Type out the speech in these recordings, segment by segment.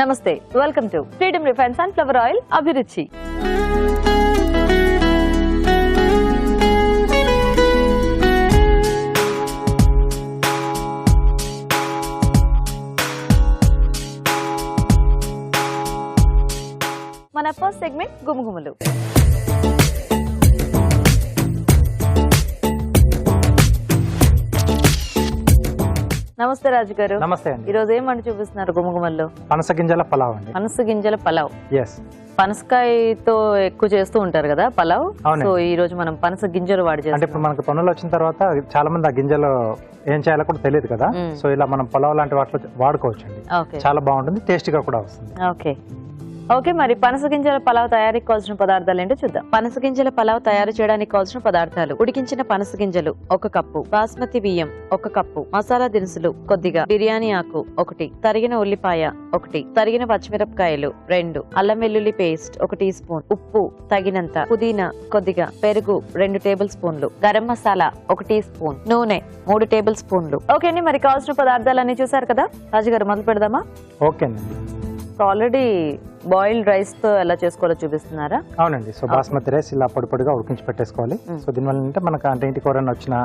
నమస్తే, welcome to freedom refine sunflower oil అభిరుచి. మన ఫస్ట్ సెగ్మెంట్ గుమగుమలు. నమస్తే రాజు గారు. నమస్తే అండి. ఈ రోజు ఏమంటే చూపిస్తున్నారు గుమగుమల్లో? పనస గింజల పలావ్ అండి. పనస గింజల పలావ్. ఎస్. పనసకాయతో ఎక్కువ చేస్తూ ఉంటారు కదా పలావ్. సో ఈ రోజు మనం పనస గింజలు వాడి చేస్తాం. అంటే ఇప్పుడు మనకు పనులు వచ్చిన తర్వాత చాలా మంది ఆ గింజలు ఏం చేయాలో కూడా తెలియదు కదా. సో ఇలా మనం పలావ్ లాంటి వాటిలో వాడుకోవచ్చు అండి. చాలా బాగుంటుంది, టేస్టీగా కూడా వస్తుంది. ఓకే, మరి పనస గింజల పలావ్ తయారీకి కావాల్సిన పదార్థాలు ఏంటో చూద్దాం. పనస గింజల పలావ్ తయారు చేయడానికి కావాల్సిన పదార్థాలు: ఉడికించిన పనస గింజలు 1 కప్పు, బాస్మతి బియ్యం 1 కప్పు, మసాలా దినుసులు కొద్దిగా, బిర్యానీ ఆకు 1, తరిగిన ఉల్లిపాయ 1, తరిగిన పచ్చిమిరపకాయలు 2, అల్లం వెల్లుల్లి పేస్ట్ 1 టీ స్పూన్, ఉప్పు తగినంత, పుదీనా కొద్దిగా, పెరుగు 2 టేబుల్ స్పూన్లు, గరం మసాలా 1 టీ స్పూన్, నూనె 3 టేబుల్ స్పూన్లు. ఓకే అండి, మరి కావాల్సిన పదార్థాలన్నీ చూసారు కదా. రాజుగారు మొదలు పెడదామా? ఓకే అండి. ఆల్రెడీ బాయిల్డ్ రైస్ తో ఎలా చేసుకోవాలో చూపిస్తున్నారా? అవునండి. సో బాస్మతి రైస్ ఇలా పొడి పొడిగా ఉడికించి పెట్టేసుకోవాలి. సో దీనివల్ల అంటే మనకు అంటే ఇంటికి ఎవరైనా వచ్చిన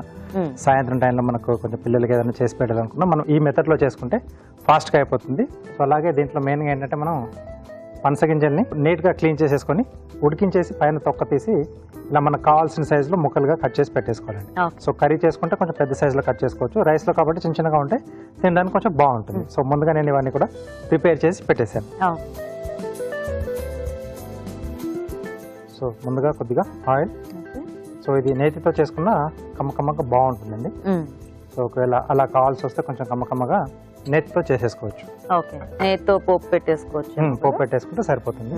సాయంత్రం టైంలో మనకు కొంచెం పిల్లలకి ఏదైనా చేసి పెట్టాలనుకున్నా మనం ఈ మెథడ్ లో చేసుకుంటే ఫాస్ట్ గా అయిపోతుంది. సో అలాగే దీంట్లో మెయిన్ గా ఏంటంటే మనం పనస గింజల్ని నీట్ గా క్లీన్ చేసేసుకొని ఉడికించేసి పైన తొక్క తీసి ఇలా మనకు కావాల్సిన సైజులో ముక్కలుగా కట్ చేసి పెట్టేసుకోవాలండి. సో కర్రీ చేసుకుంటే కొంచెం పెద్ద సైజులో కట్ చేసుకోవచ్చు. రైస్ లో కాబట్టి చిన్న చిన్నగా ఉంటే తినడానికి కొంచెం బాగుంటుంది. సో ముందుగా నేను ఇవన్నీ కూడా ప్రిపేర్ చేసి పెట్టేశాను. సో ముందుగా కొద్దిగా ఆయిల్. సో ఇది నేతితో చేసుకున్న కమ్మకమ్మగా బాగుంటుందండి. సో ఒకవేళ అలా కావాల్సి వస్తే కొంచెం కమ్మకమ్మగా నేతితో చేసేసుకోవచ్చు. ఓకే, నేతితో పోపు పెట్టేసుకోవచ్చు. పోపు పెట్టేసుకుంటే సరిపోతుంది.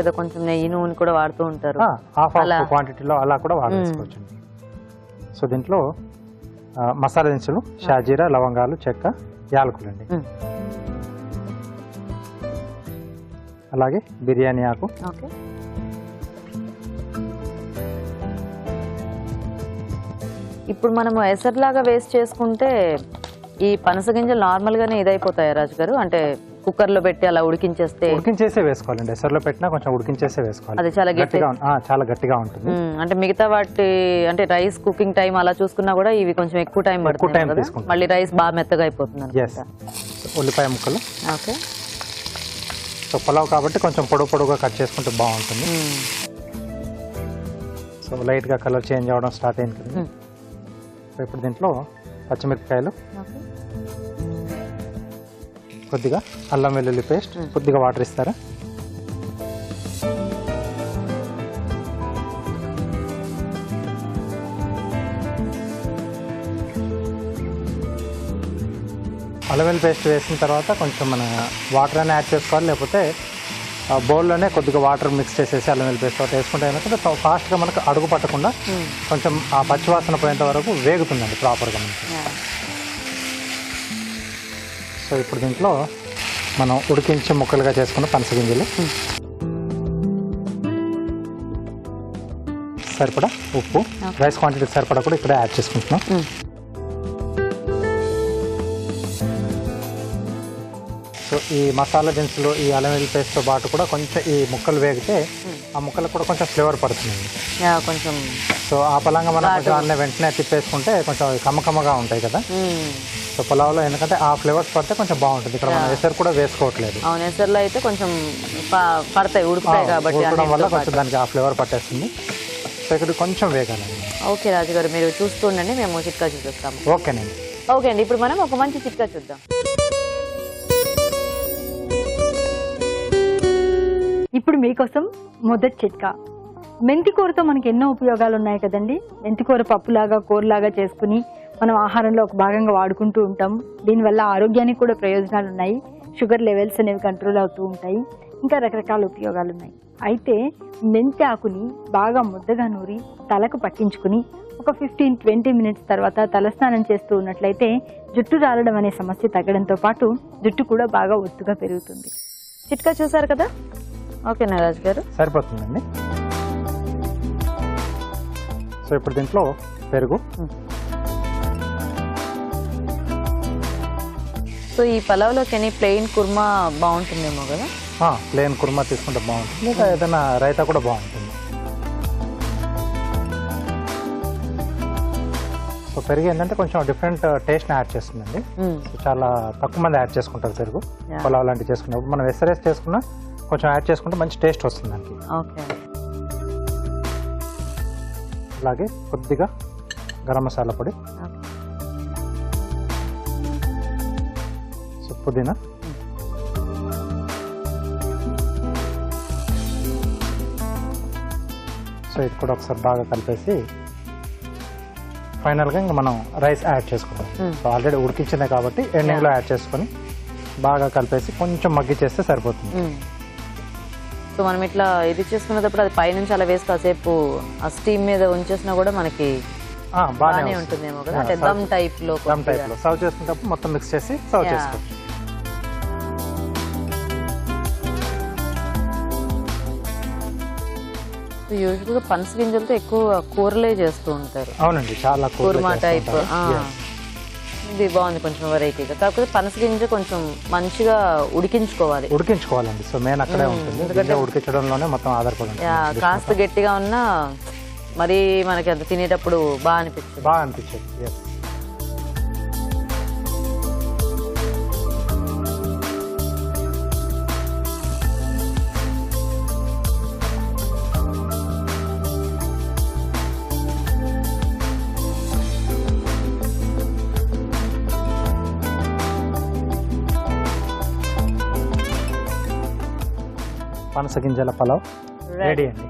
ఏదో కొంచెం నెయ్యి నూనె కూడా వాడుతూ ఉంటారు. హాఫ్ క్వాంటిటీలో అలా కూడా వాడేసుకోవచ్చు. సో దీంట్లో మసాలా దినుసులు షాజీరా, లవంగాలు, చెక్క, యాలకులు అండి. అలాగే బిర్యానీ ఆకు, ఇప్పుడు మనము ఎసర్లాగా వేస్ట్ చేసుకుంటే ఈ పనస గింజలు నార్మల్ గానే ఇదైపోతాయి రాజు గారు? అంటే కుక్కర్ లో పెట్టి అలా ఉడికించేసే వేసుకోవాలండి. ఎసర్లో పెట్టినా కొంచెం ఉడికించేసే వేసుకోవాలి. అది చాలా గట్టిగా ఉంటుంది. అంటే మిగతా వాటి అంటే రైస్ కుకింగ్ టైం అలా చూసుకున్నా కూడా ఇవి కొంచెం ఎక్కువ టైం పడుతుంది. మళ్ళీ రైస్ బాగా మెత్తగా అయిపోతుంది. ఉల్లిపాయ ముక్కలు. ఓకే. సో పలావ్ కాబట్టి కొంచెం పొడుగా కట్ చేసుకుంటే బాగుంటుంది. సో లైట్ గా కలర్ చేంజ్ అవ్వడం స్టార్ట్ అయింది కదా. సో ఇప్పుడు దీంట్లో పచ్చిమిరపకాయలు, కొద్దిగా అల్లం వెల్లుల్లి పేస్ట్, కొద్దిగా వాటర్ ఇస్తారా? అల్లం వెల్లుల్లి పేస్ట్ వేసిన తర్వాత కొంచెం మన వాటర్ అయినా యాడ్ చేసుకోవాలి, లేకపోతే బౌల్లోనే కొద్దిగా వాటర్ మిక్స్ చేసేసి అల్లం వెల్లుల్లి పేస్ట్ తోట వేసుకుంటే ఏంటంటే ఫాస్ట్గా మనకు అడుగు పట్టకుండా కొంచెం ఆ పచ్చివాసన పోయేంత వరకు వేగుతుందండి ప్రాపర్గా మనకి. సో ఇప్పుడు దీంట్లో మనం ఉడికించి ముక్కలుగా చేసుకున్న పనస గింజలు, సరిపడా ఉప్పు, రైస్ క్వాంటిటీ సరిపడా కూడా ఇక్కడ యాడ్ చేసుకుంటున్నాం. సో ఈ మసాలా దినుసులు, ఈ అల్లం వెల్లుల్లి పేస్ట్తో పాటు కూడా కొంచెం ఈ ముక్కలు వేగితే ఆ ముక్కలకు కూడా కొంచెం ఫ్లేవర్ పడుతుంది కొంచెం. సో ఆ పలంగా మనం కొంచెం వెంటనే తిప్పేసుకుంటే కొంచెం కమ్మకమ్మగా ఉంటాయి కదా. సో పులావ్లో ఎందుకంటే ఆ ఫ్లేవర్స్ పడితే కొంచెం బాగుంటుంది. ఇక్కడ మనం ఎసరు కూడా వేసుకోవట్లేదు. అవును, ఎసరులో అయితే కొంచెం పడతాయి, ఉడుకుతాయి కాబట్టి ఉడకడం వల్ల కొంచెం దానికి ఆ ఫ్లేవర్ పట్టేస్తుంది. సో ఇక్కడ కొంచెం వేగాలండి. ఓకే రాజు గారు, మీరు చూస్తూ ఉండండి, మేము చిట్కా చూపిస్తాము. ఓకేనండి. ఓకే అండి, ఇప్పుడు మనం ఒక మంచి చిట్కా చూద్దాం. ఇప్పుడు మీకోసం మొదటి చిట్కా. మెంతికూరతో మనకి ఎన్నో ఉపయోగాలు ఉన్నాయి కదండి. మెంతికూర పప్పులాగా, కూరలాగా చేసుకుని మనం ఆహారంలో ఒక భాగంగా వాడుకుంటూ ఉంటాం. దీనివల్ల ఆరోగ్యానికి కూడా ప్రయోజనాలు ఉన్నాయి. షుగర్ లెవెల్స్ అనేవి కంట్రోల్ అవుతూ ఉంటాయి. ఇంకా రకరకాల ఉపయోగాలు ఉన్నాయి. అయితే మెంతి ఆకుని బాగా ముద్దగా నూరి తలకు పట్టించుకుని ఒక 15-20 మినిట్స్ తర్వాత తలస్నానం చేస్తూ ఉన్నట్లయితే జుట్టు రాలడం అనే సమస్య తగ్గడంతో పాటు జుట్టు కూడా బాగా ఒత్తుగా పెరుగుతుంది. చిట్కా చూసారు కదా. ఓకేనా రాజు గారు? సరిపోతుందండి. సో ఇప్పుడు దీంట్లో పెరుగు. సో ఈ పలావ్లోకి ప్లెయిన్ కుర్మా బాగుంటుందేమో కదా? ప్లేన్ కుర్మా తీసుకుంటే బాగుంటుంది, ఇంకా ఏదైనా రైతా కూడా బాగుంటుంది. సో పెరుగు ఏంటంటే కొంచెం డిఫరెంట్ టేస్ట్ని యాడ్ చేస్తుందండి. సో చాలా తక్కువ మంది యాడ్ చేసుకుంటారు పెరుగు పలావ్ లాంటివి చేసుకున్నప్పుడు. మనం ఎస్ఆర్ఎస్ చేసుకున్నా కొంచెం యాడ్ చేసుకుంటే మంచి టేస్ట్ వస్తుంది దానికి. అలాగే కొద్దిగా గరం మసాలా పొడి, సో పుదీనా, సో ఇది కూడా ఒకసారి బాగా కలిపేసి ఫైనల్గా ఇంకా మనం రైస్ యాడ్ చేసుకుంటాం. సో ఆల్రెడీ ఉడికించిందే కాబట్టి ఎండింగ్లో యాడ్ చేసుకొని బాగా కలిపేసి కొంచెం మగ్గి చేస్తే సరిపోతుంది. సో మనం ఇట్లా ఇది చేసుకునేటప్పుడు అది పైనుంచి అలా వేసి కాసేపు ఆ స్టీమ్ మీద ఉంచేసినా కూడా మనకి బాగానే ఉంటుందేమో కదా? అంటే దమ్ టైప్ లో సర్వ్ చేసుకునేటప్పుడు మొత్తం మిక్స్ చేసి సర్వ్ చేసుకోవచ్చు. యూజువల్ గా పనస గింజలతో ఎక్కువ కూరలే చేస్తూ ఉంటారు. అవునండి, చాలా కుర్మా టైప్. ఇది బాగుంది, కొంచెం వెరైటీగా. కాకపోతే పనస గింజ కొంచెం మంచిగా ఉడికించుకోవాలండి. సో మెయిన్ అక్కడే ఉంటుంది, ఎందుకంటే ఉడికించడంలోనే మొత్తం ఆధారపడి. కాస్త గట్టిగా ఉన్నా మరి మనకి అంత తినేటప్పుడు బాగా అనిపించదు. పనస గింజల పలావ్ రెడీ అండి.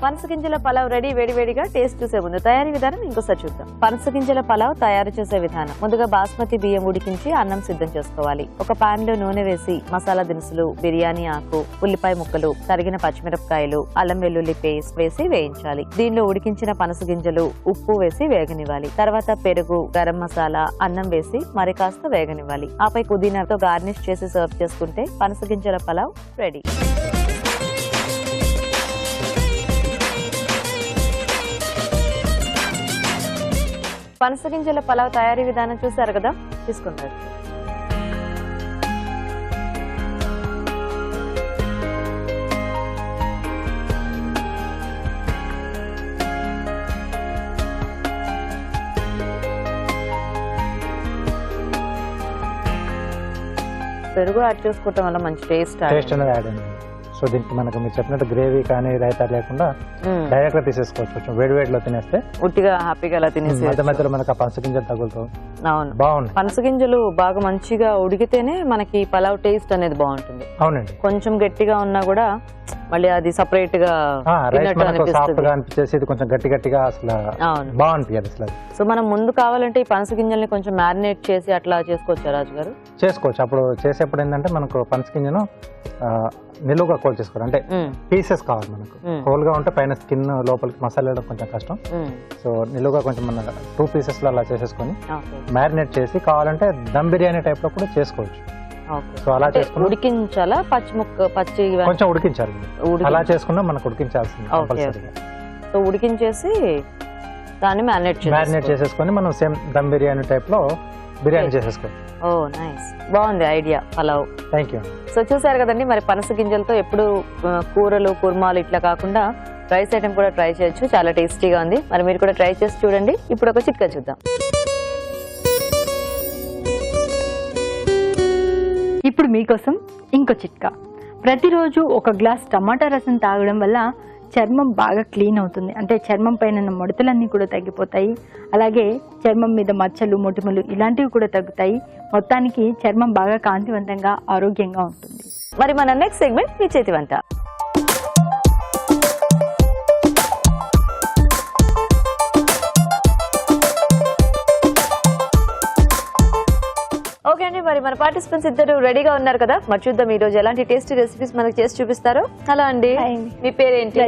పనస గింజల పలావ్ రెడీ. వేడివేడిగా టేస్ట్ చూసే ముందు తయారీ విధానం ఇంకోసారి చూద్దాం. పనస గింజల పలావ్ తయారు చేసే విధానం: ముందుగా బాస్మతి బియ్యం ఉడికించి అన్నం సిద్ధం చేసుకోవాలి. ఒక పాన్ లో నూనె వేసి మసాలా దినుసులు, బిర్యానీ ఆకు, ఉల్లిపాయ ముక్కలు, తరిగిన పచ్చిమిరపకాయలు, అల్లం వెల్లుల్లి పేస్ట్ వేసి వేయించాలి. దీనిలో ఉడికించిన పనస గింజలు, ఉప్పు వేసి వేగనివ్వాలి. తర్వాత పెరుగు, గరం మసాలా, అన్నం వేసి మరి కాస్త వేగనివ్వాలి. ఆపై పుదీనాతో గార్నిష్ చేసి సర్వ్ చేసుకుంటే పనస గింజల పలావ్ రెడీ. పనస గింజల పలావ్ తయారీ విధానం చూసారు కదా, తీసుకుంటారు. పెరుగు యాడ్ చేసుకోవటం వల్ల మంచి టేస్ట్ అనేది యాడ్ అయింది. సో దీనికి మనకు మీరు చెప్పినట్టు గ్రేవీ కానీ రైతా లేకుండా డైరెక్ట్ గా తీసేసుకోవచ్చు. కొంచెం వేడివేడిలో తినేస్తే ఉట్టిగా హ్యాపీగా అలా తినేసి మధ్య మధ్యలో మనకు ఆ పనస గింజలు తగులుతాయి. అవును, బాగుంది. పనస గింజలు బాగా మంచిగా ఉడికితేనే మనకి పలావ్ టేస్ట్ అనేది బాగుంటుంది. అవునండి, కొంచెం గట్టిగా ఉన్నా కూడా మళ్ళీ అది సపరేట్ గా అనిపించేసి ఇది కొంచెం గట్టి గట్టిగా అసలు బాగుంటుంది అసలు. సో మనం ముందు కావాలంటే ఈ పనస గింజల్ని కొంచెం మ్యారినేట్ చేసి అట్లా చేసుకోవచ్చా రాజు గారు? చేసుకోవచ్చు. అప్పుడు చేసేప్పుడు ఏంటంటే మనకు పనస గింజను నిలువుగా కోల్ చేసుకోవాలి, అంటే పీసెస్ కావాలి మనకు. హోల్ గా ఉంటే పైన స్కిన్ లోపలికి మసాలా వేయడం కొంచెం కష్టం. సో నిలువుగా కొంచెం మన 2 pieces లో అలా చేసేసుకొని మ్యారినేట్ చేసి కావాలంటే దమ్ బిర్యానీ టైప్ లో కూడా చేసుకోవచ్చు. సో అలా చేసుకుని ఉడికించాలా? పచ్చి కొంచెం ఉడికించాలి. అలా చేసుకున్నా మనకు ఉడికించాల్సింది కంపల్సరీగా. సో ఉడికించేసి దాన్ని మ్యారినేట్ చేసేసుకొని మనం సేమ్ దమ్ బిర్యానీ టైప్ లో బిర్యానీ చేసేసుకోవచ్చు. ఓ నైస్, బాగుంది idea pulao. Thank you. So చూసారు కదండి, మరి పనస గింజలతో ఎప్పుడు కూరలు, కుర్మాలు ఇట్లా కాకుండా రైస్ ఐటమ్ కూడా ట్రై చేయొచ్చు. చాలా టేస్టీగా ఉంది. మరి మీరు కూడా ట్రై చేసి చూడండి. ఇప్పుడు ఒక చిట్కా చూద్దాం. ఇప్పుడు మీకోసం ఇంకో చిట్కా. ప్రతిరోజు ఒక గ్లాస్ టమాటా రసం తాగడం వల్ల చర్మం బాగా క్లీన్ అవుతుంది. అంటే చర్మం పైన ఉన్న ముడతలన్నీ కూడా తగ్గిపోతాయి. అలాగే చర్మం మీద మచ్చలు, మొటిమలు ఇలాంటివి కూడా తగ్గుతాయి. మొత్తానికి చర్మం బాగా కాంతివంతంగా, ఆరోగ్యంగా ఉంటుంది. మరి మన నెక్స్ట్ సెగ్మెంట్ మీ చేతి వంట. ఓకే అండి, మరి మన పార్టిసిపెంట్స్ ఇద్దరు రెడీగా ఉన్నారు కదా. మరి చూద్దాం ఈ రోజు ఎలాంటి టేస్టీ రెసిపీస్ మనకు చేసి చూపిస్తారో. హలో అండి, మీ పేరేంటి?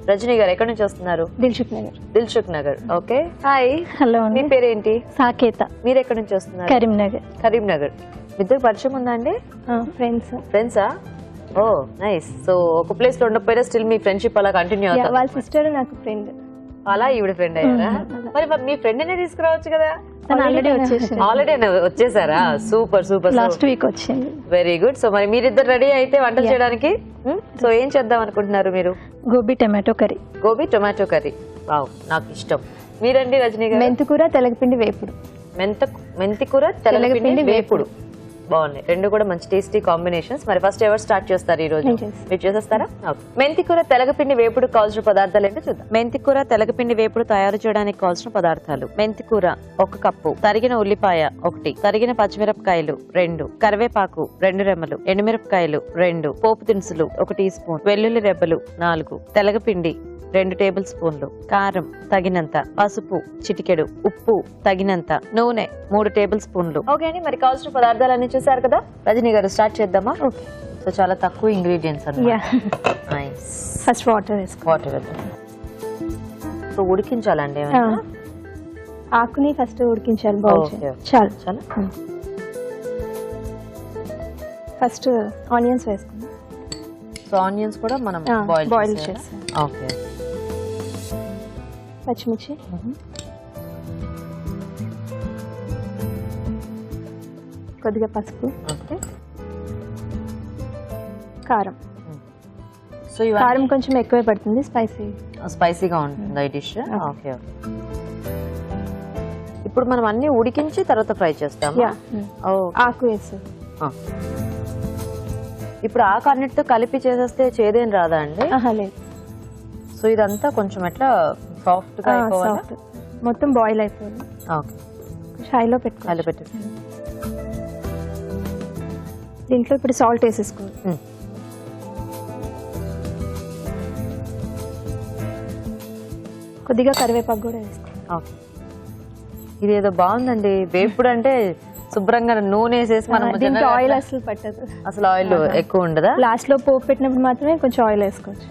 రజనీ గారు. ఎక్కడి నుంచి వస్తున్నారు? Dilsukh Nagar. Okay, hi. Hello, మీ పేరేంటి? సాకేత. మీరు ఎక్కడి నుంచి వస్తున్నారు? కరీంనగర్. ఇద్దరు పరిచయం ఉందా అండి? ఫ్రెండ్సా? ఓ నైస్. సో ఒక ప్లేస్ లో ఉండకపోయినా స్టిల్ మీ ఫ్రెండ్షిప్ అలా కంటిన్యూ అవుతుంది. వాళ్ళ సిస్టర్ నాకు ఫ్రెండ్. అలా ఈవిడ ఫ్రెండ్ అయ్యారా? మరి మీ ఫ్రెండ్ నే తీసుకురావచ్చు కదా. ఆల్రెడీ వచ్చేసి ఆల్రెడీ వచ్చేసారా? సూపర్ సూపర్, లాస్ట్ వీక్ వచ్చింది. Very good. సో మరి మీరిద్దరు రెడీ అయితే వంట చేయడానికి. సో ఏం చేద్దాం అనుకుంటున్నారు మీరు? Gobi tomato curry. Gobi tomato curry, wow నాకు ఇష్టం. మీరండి రజనీ గారు? మెంతికూర తెలగపిండి వేపుడు. మెంతికూర తెల్లపిండి వేపుడు, బాగున్నాయి రెండు కూడా మంచి టేస్టీ కాంబినేషన్స్. మరి ఫస్ట్ ఎవరు స్టార్ట్ చేస్తారు ఈ రోజు? మీరు చేసేస్తారా? మెంతికూర తెలగపిండి వేపుడు కావాల్సిన పదార్థాలు ఏంటో చూద్దాం. మెంతికూర తెలగపిండి వేపుడు తయారు చేయడానికి కావాల్సిన పదార్థాలు: మెంతికూర 1 కప్పు, తరిగిన ఉల్లిపాయ 1, తరిగిన పచ్చిమిరపకాయలు 2, కరివేపాకు 2 రెమ్మలు, ఎండుమిరపకాయలు 2, పోపు దినుసులు 1 టీ స్పూన్, వెల్లుల్లి రెబ్బలు 4, తెలగపిండి 2 టేబుల్ స్పూన్లు, కారం తగినంత, పసుపు చిటికెడు, ఉప్పు తగినంత, నూనె 3 టేబుల్ స్పూన్లు. ఓకే అండి, మరి కావాల్సిన పదార్థాలన్నీ చూసారు కదా. రజనీ గారు స్టార్ట్ చేద్దామా? ఓకే. సో చాలా తక్కువ ఇంగ్రీడియంట్స్ అన్నమాట. నైస్. ఫస్ట్ వాటర్ వేసుకో. వాటర్ వేద్దాం. సో ఉడికించాలండి ఆకుని ఫస్ట్ ఉడికించాలి. ఓకే. చాలు చాలా. ఫస్ట్ ఆనియన్స్ వేసుకుందాం. సో ఆనియన్స్ కూడా మనం బాయిల్ చేస్తాం. ఓకే. పచ్చిమిర్చి, కొద్దిగా పసుపు, ఓకే. కారం. సో కారం కొంచెం ఎక్కువే పడుతుంది, స్పైసీగా ఉంటుంది ఈ డిష్. ఓకే. ఇప్పుడు మనం అన్ని ఉడికించి తర్వాత ఫ్రై చేస్తాం. ఆకు వేసి ఇప్పుడు ఆకు అన్నిటితో కలిపి చేసేస్తే చేదేం రాదా అండి? లేదు. సో ఇదంతా కొంచెం ఎట్లా సాఫ్ట్ గా అయిపోవాలి, మొత్తం బాయిల్ అయిపోయింది. ఓకే. హైలో పెట్టుకోవాలి. దీంట్లో ఇప్పుడు సాల్ట్ వేసేసుకోవాలి. కొద్దిగా కరివేపాకు కూడా వేసుకోవాలి. ఓకే. ఇదేదో బాగుందండి వేపుడు అంటే శుభ్రంగా నూనె వేసేసి మనం ఆయిల్ అసలు పట్టదు, అసలు ఆయిల్ ఎక్కువ ఉండదా? లాస్ట్ లో పోపు పెట్టినప్పుడు మాత్రమే కొంచెం ఆయిల్ వేసుకోవచ్చు.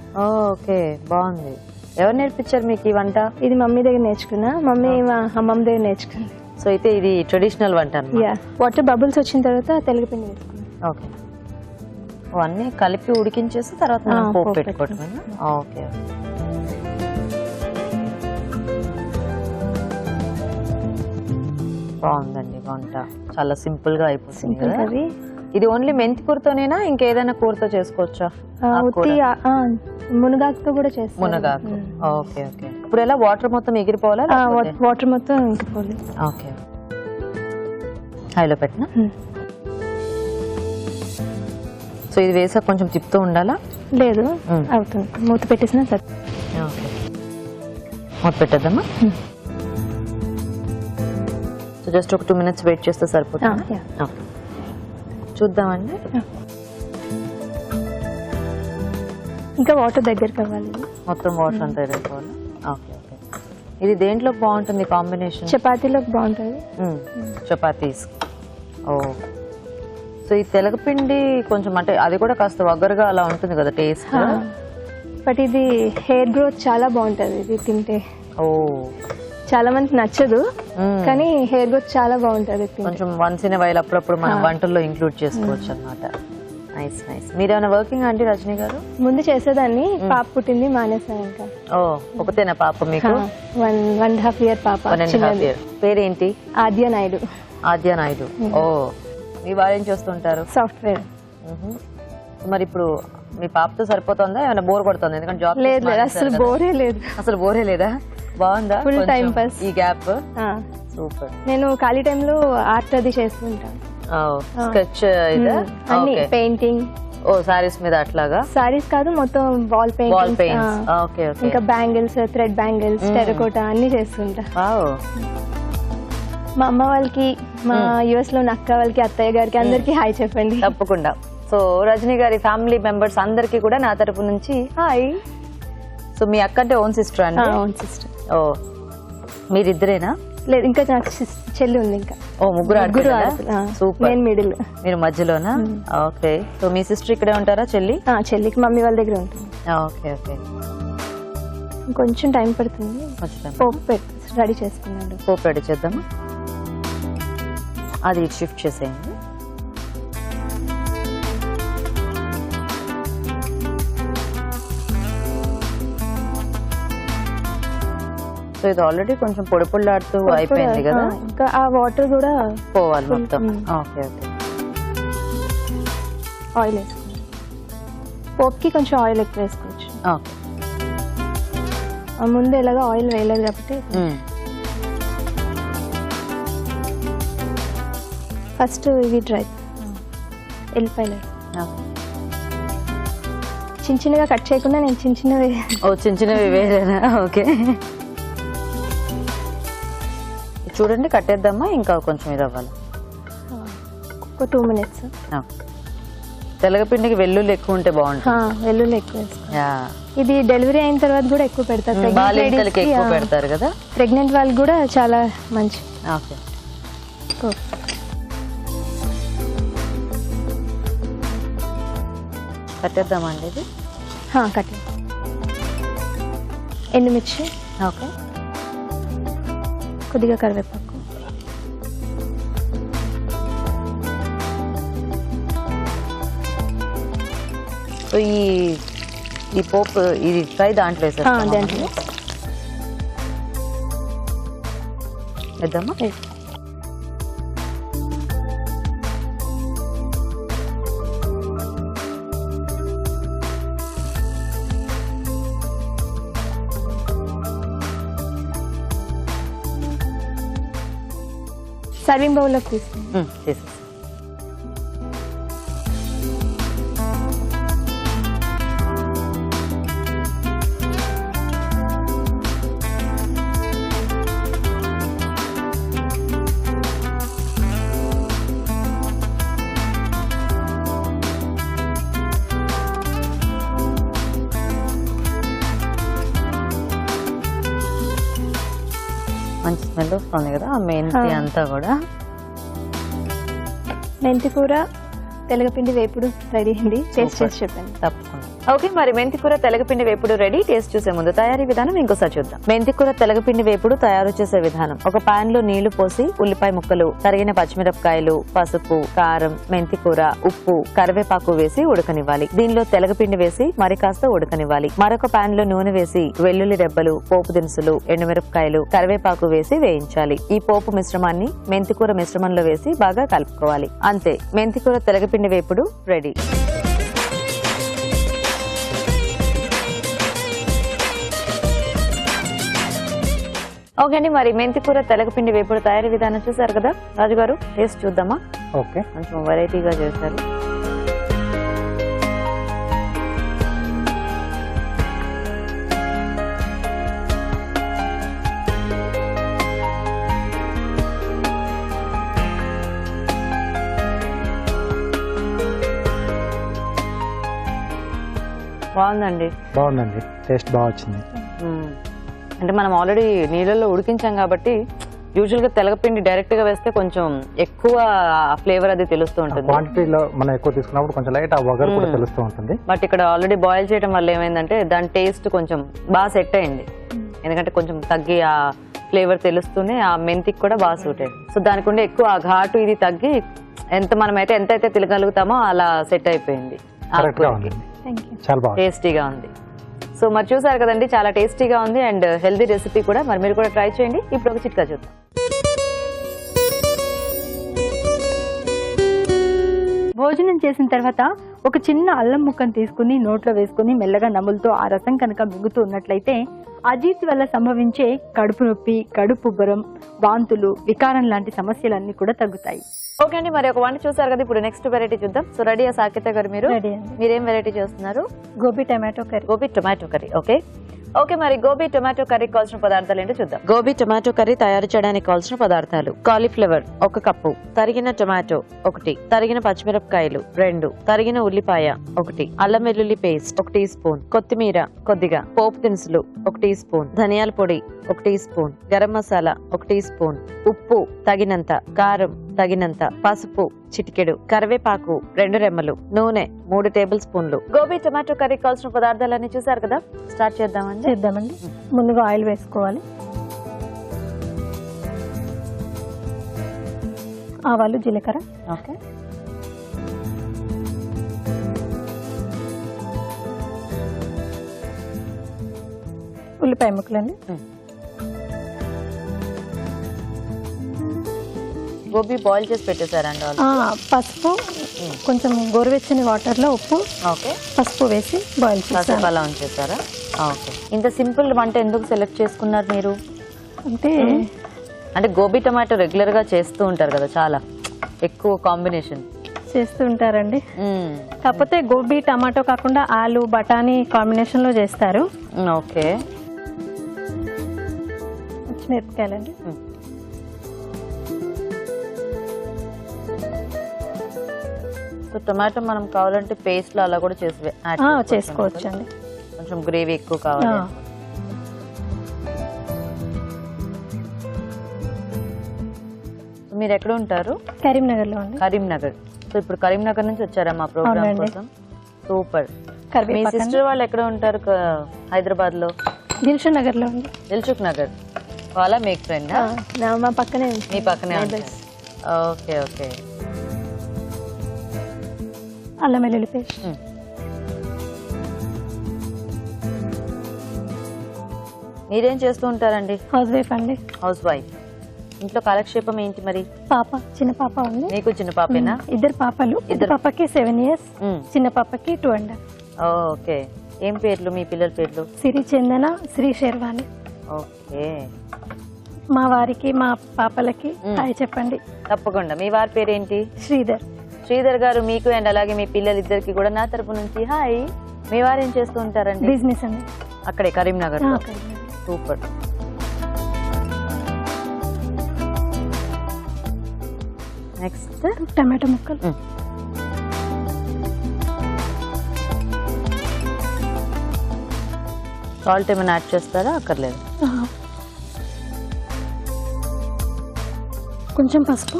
ఓకే, బాగుంది. ఎవరు నేర్పించారు మీకు ఈ వంట? ఇది మమ్మీ దగ్గర నేర్చుకున్నా, మమ్మీ అమ్మమ్మ దగ్గర నేర్చుకుంది. సో అయితే ఇది ట్రెడిషనల్ వంట అన్నమాట. వాటర్ బబుల్స్ వచ్చిన తర్వాత తెలగపిండి వేసుకున్నాం. ఓకే. అన్నీ కలిపి ఉడికించేసి తర్వాత మనం పోపు పెట్టుకోవటం. ఓకే. బాగుందండి వంట, చాలా సింపుల్ గా అయిపోతుంది కదా. ఇది ఓన్లీ మెంతి కూరతోనేనా ఇంకేదైనా కూరతో చేసుకోవచ్చా? మునగాకుతో కూడా చేస్తాం. మునగాకు, ఓకే ఓకే. ఇప్పుడు ఎలా వాటర్ మొత్తం ఎగిరిపోవాలా? వాటర్ మొత్తం ఎగిరిపోవాలి. ఓకే. హైలో పెట్టినా. సో ఇది వేసాక కొంచెం తిప్పుతూ ఉండాలా? లేదు, అవుతుంది. మూత పెట్టేసినా సరే. ఓకే, మూత పెట్టేద్దామా? సో జస్ట్ ఒక 2 minutes వెయిట్ చేస్తే సరిపోతుంది. చూద్దామండి. ఇంకా వాటర్ దగ్గర కావాలి, మొత్తం వాటర్ అంతా ఎదుర్కోవాలి. Okay okay. ఇది దేంట్లో బాగుంటుంది కాంబినేషన్? చపాతీలోకి బాగుంటుంది. చపాతీస్. ఓ, సో ఈ తెలగపిండి కొంచెం అంటే అది కూడా కాస్త వగరుగా అలా ఉంటుంది కదా టేస్ట్. బట్ ఇది హెయిర్ గ్రోత్ చాలా బాగుంటుంది ఇది తింటే. ఓ, చాలా మందికి నచ్చదు కానీ హెయిర్ గ్రోత్ చాలా బాగుంటుంది. కొంచెం వన్స్ ఇన్ వైల్ అప్పుడప్పుడు మనం వంటల్లో ఇంక్లూడ్ చేసుకోవచ్చు అన్నమాట. Nice nice. మీరేమైనా వర్కింగ్ అండి రజనీ గారు? ముందు చేసేదాన్ని, పాప పుట్టింది మానేసాను. ఇంకా ఒకతేనా పాప మీకు? 1.5 year పాప. పేరేంటి? ఆద్య నాయుడు. ఆద్య నాయుడు. ఓ, మీ వారు ఏం చేస్తుంటారు? సాఫ్ట్వేర్. మరి ఇప్పుడు మీ పాపతో సరిపోతుందా, ఏమైనా బోర్ కొడుతుంది? ఎందుకంటే జాబ్ లేదు, అసలు బోరే లేదు. అసలు బోరే లేదా? బాగుందా? ఫుల్ టైం పాస్ ఈ గ్యాప్. సూపర్. నేను ఖాళీ టైంలో ఆర్ట్ అది చేస్తుంటాను. స్కెచ్ అన్ని, పెయింటింగ్. ఓ, సారీస్ మీద అట్లాగా? సారీస్ కాదు, మొత్తం వాల్ పెయింట్స్. Okay okay. ఇంకా బ్యాంగిల్స్, థ్రెడ్ బ్యాంగిల్స్, టెరకోటా అన్ని చేస్తుంటా. మా అమ్మ వాళ్ళకి, మా యుఎస్ లో అక్క వాళ్ళకి, అత్తయ్య గారికి అందరికి హాయ్ చెప్పండి. తప్పకుండా. సో రజనీ గారి ఫ్యామిలీ మెంబర్స్ అందరికి కూడా నా తరపు నుంచి హాయ్. సో మీ అక్క అంటే ఓన్ సిస్టర్ అండి? Own sister. ఓ, మీరిద్దరేనా? లేదు, ఇంకా నాకు చెల్లి ఉంది. ఇంకా ముగ్గురు. సూపర్. నేను మిడిల్. మీరు మధ్యలోనా? ఓకే. సో మీ సిస్టర్ ఇక్కడే ఉంటారా? చెల్లికి మమ్మీ వాళ్ళ దగ్గర ఉంటుంది. Okay okay. కొంచెం టైం పడుతుంది. పోపు రెడీ చేసుకున్నాను. పోపు రెడీ చేద్దామా? అది షిఫ్ట్ చేసేయండి. సో ఇది ఆల్రెడీ కొంచెం పొడి పొడిలాడుతూ అయిపోయింది కదా, ఇంకా ఆ వాటర్ కూడా పోవాలి మొత్తం. Okay okay. ఆయిల్ వేసుకోవాలి. పోప్కి కొంచెం ఆయిల్ ఎక్కువ వేసుకోవచ్చు. ఓకే. ముందు ఎలాగో ఆయిల్ వేయలేదు కాబట్టి ఫస్ట్ ఇవి డ్రై ఎల్లిపాయలు చిన్న చిన్నగా కట్ చేయకుండా నేను చిన్న చిన్నవి చిన్న చిన్నవి వేరేనా? ఓకే చూడండి, కట్టేద్దామా ఇంకా కొంచెం ఇది అవ్వాలి? ఒక 2 minutes. తెలగపిండికి వెల్లుల్లి ఎక్కువ ఉంటే బాగుంటుంది. వెల్లుల్లి ఎక్కువ వేసుకోవాలి. ఇది డెలివరీ అయిన తర్వాత కూడా ఎక్కువ పెడతారు, బాలింతలకి ఎక్కువ పెడతారు కదా, ప్రెగ్నెంట్ వాళ్ళకి కూడా చాలా మంచి. ఓకే. కట్టేద్దామండి ఇది? కట్టే. ఎండుమిర్చి, ఓకే, కొద్దిగా కరివేపాకు, సో ఈ పోపు ఇది ఫ్రై దాంట్లో దాంట్లో వేద్దామా? సర్వింగ్ బౌల్లోకి తీసుకుంటాం. చేసేసి మంచి స్మెల్ వస్తుంది కదా ఆ మెంతి అంతా కూడా. మెంతి కూర తెలగపిండి వేపుడు రెడీ అయింది, టేస్ట్ చేసి చెప్పండి. తప్పకుండా. ఓకే, మరి మెంతికూర తెలగపిండి వేపుడు రెడీ. టేస్ట్ చూసే ముందు తయారీ విధానం ఇంకోసారి చూద్దాం. మెంతికూర తెలగపిండి వేపుడు తయారు చేసే విధానం: ఒక పాన్ లో నీళ్లు పోసి ఉల్లిపాయ ముక్కలు, తరిగిన పచ్చిమిరపకాయలు, పసుపు, కారం, మెంతికూర, ఉప్పు, కరివేపాకు వేసి ఉడకనివ్వాలి. దీనిలో తెలగపిండి వేసి మరి కాస్త ఉడకనివ్వాలి. మరొక పాన్ లో నూనె వేసి వెల్లుల్లి రెబ్బలు, పోపు దినుసులు, ఎండుమిరపకాయలు, కరివేపాకు వేసి వేయించాలి. ఈ పోపు మిశ్రమాన్ని మెంతికూర మిశ్రమంలో వేసి బాగా కలుపుకోవాలి. అంతే, మెంతికూర తెలగపిండి వేపుడు రెడీ. ఓకే అండి, మరి మెంతికూర తెలగపిండి వేపుడు తయారీ విధానం చూసారు కదా రాజు గారు, టేస్ట్ చూద్దామా? ఓకే, కొంచెం వెరైటీగా చేశారు. బాగుందండి. బాగుందండి, టేస్ట్ బాగా వచ్చింది. అంటే మనం ఆల్రెడీ నీళ్ళల్లో ఉడికించాం కాబట్టి యూజువల్ గా తెలగపిండి డైరెక్ట్ గా వేస్తే కొంచెం ఎక్కువ ఫ్లేవర్ అది తెలుస్తూ ఉంటుంది. క్వాంటిటీలో మనం ఎక్కువ తీసుకున్నప్పుడు కొంచెం లైట్ ఆ వగర్ కూడా తెలుస్తూ ఉంటుంది. బట్ ఇక్కడ ఆల్రెడీ బాయిల్ చేయడం వల్ల ఏమైందంటే దాని టేస్ట్ కొంచెం బాగా సెట్ అయింది. ఎందుకంటే కొంచెం తగ్గి ఆ ఫ్లేవర్ తెలుస్తూనే ఆ మెంతికి కూడా బాగా సూట్ అయింది. సో దానికి ఉండే ఎక్కువ ఆ ఘాటు ఇది తగ్గి ఎంతైతే తినగలుగుతామో అలా సెట్ అయిపోయింది. చాలా బాగా టేస్టీగా ఉంది. సో మరి చూసారు కదండి, చాలా టేస్టీగా ఉంది అండ్ హెల్దీ రెసిపీ కూడా. మరి మీరు కూడా ట్రై చేయండి. ఇప్పుడు ఒక చిట్కా చూద్దాం. భోజనం చేసిన తర్వాత ఒక చిన్న అల్లం ముక్కను తీసుకుని నోట్లో వేసుకుని మెల్లగా నములుతో ఆ రసం కనుక మింగుతూ ఉన్నట్లయితే అజీర్తి వల్ల సంభవించే కడుపు నొప్పి, కడుపు ఉబ్బరం, వాంతులు, వికారం లాంటి సమస్యలన్నీ కూడా తగ్గుతాయి. ఓకే అండి, మరి ఒక వంట చూసారు కదా, ఇప్పుడు నెక్స్ట్ వెరైటీ చూద్దాం. సో రెడీ సాకేత గారు, మీరేం వెరైటీ చేస్తున్నారు? Gobi tomato curry. Gobi tomato curry. Okay okay, మరి గోబీ టొమాటో కర్రీ కావాల్సిన పదార్థాలు ఏంటో చూద్దాం. గోబీ టొమాటో కర్రీ తయారు చేయడానికి కావాల్సిన పదార్థాలు: కాలీఫ్లవర్ 1 కప్పు, తరిగిన టొమాటో 1, తరిగిన పచ్చిమిరపకాయలు 2, తరిగిన ఉల్లిపాయ 1, అల్లం వెల్లుల్లి పేస్ట్ 1 టీ స్పూన్, కొత్తిమీర కొద్దిగా, పోపు దినుసులు 1 టీ స్పూన్, ధనియాల పొడి 1 tea spoon, garam masala 1 tea spoon, ఉప్పు తగినంత, కారం తగినంత, పసుపు చిటికెడు, కరివేపాకు 2 రెమ్మలు, నూనె 3 టేబుల్ స్పూన్లు. గోబీ టొమాటో కర్రీ కావాల్సిన పదార్థాలన్నీ చూసారు కదా, స్టార్ట్ చేద్దామండి. ముందుగా ఆయిల్ వేసుకోవాలి. ఆవాలు, జీలకర్ర, ఓకే, ఉల్లిపాయ ముక్కలండి, గోబీ బాయిల్ చేసి పెట్టేశారండి వాళ్ళు. పసుపు, కొంచెం గోరువెచ్చని వాటర్లో ఉప్పు, ఓకే, పసుపు వేసి బాయిల్ చేస్తాను. కాసేపు అలా ఉంచేసారా? ఓకే. ఇంత సింపుల్ వంట ఎందుకు సెలెక్ట్ చేసుకున్నారు మీరు? అంటే గోబీ టమాటో రెగ్యులర్ గా చేస్తూ ఉంటారు కదా, చాలా ఎక్కువ కాంబినేషన్ చేస్తూ ఉంటారండి. కాకపోతే గోబీ టమాటో కాకుండా ఆలు బఠానీ కాంబినేషన్ లో చేస్తారు. ఓకే. మిరపకాయలండి. టమాటో మనం కావాలంటే పేస్ట్ లో అలా కూడా చేసి చేసుకోవచ్చు అండి. కొంచెం గ్రేవీ ఎక్కువ కావాలి. మీరు ఎక్కడ ఉంటారు? కరీంనగర్ లో అండి. కరీంనగర్. సో ఇప్పుడు కరీంనగర్ నుంచి వచ్చారా మా ప్రోగ్రామ్ కోసం? సూపర్. మీ సిస్టర్ వాళ్ళు ఎక్కడ ఉంటారు? హైదరాబాద్ లో దిల్షుక్ నగర్ లో ఉంది. దిల్సుఖ్ నగర్. వాళ్ళ మీకు ఫ్రెండ్? మా పక్కనే. మీ పక్కనే. Okay okay. అల్లం వెల్లుల్లి పేస్ట్. మీరేం చేస్తూ ఉంటారండి? హౌస్ వైఫ్ అండి. House wife. ఇంట్లో కాలక్షేపం ఏంటి మరి? పాప, చిన్న పాప ఉంది. మీకు చిన్న పాపేనా? ఇద్దరు పాపలు. ఇద్దరు పాపకి 7 years, చిన్న పాపకి 2.5. ఓకే. ఏం పేర్లు మీ పిల్లల పేర్లు? సిరి చందన, శ్రీ శర్వాణి. ఓకే. మా వారికి మా పాపలకి హాయ్ చెప్పండి. తప్పకుండా. మీ వారి పేరేంటి? శ్రీధర్. శ్రీధర్ గారు మీకు అండ్ అలాగే మీ పిల్లలిద్దరికి కూడా నా తరపు నుంచి హాయ్. మీ వారు ఏం చేస్తూ ఉంటారండి? బిజినెస్ అండి. అక్కడే కరీంనగర్. సూపర్. నెక్స్ట్ టమాటో ముక్కలు. సాల్ట్ ఏమైనా యాడ్ చేస్తారా? అక్కర్లేదు. కొంచెం పసుపు,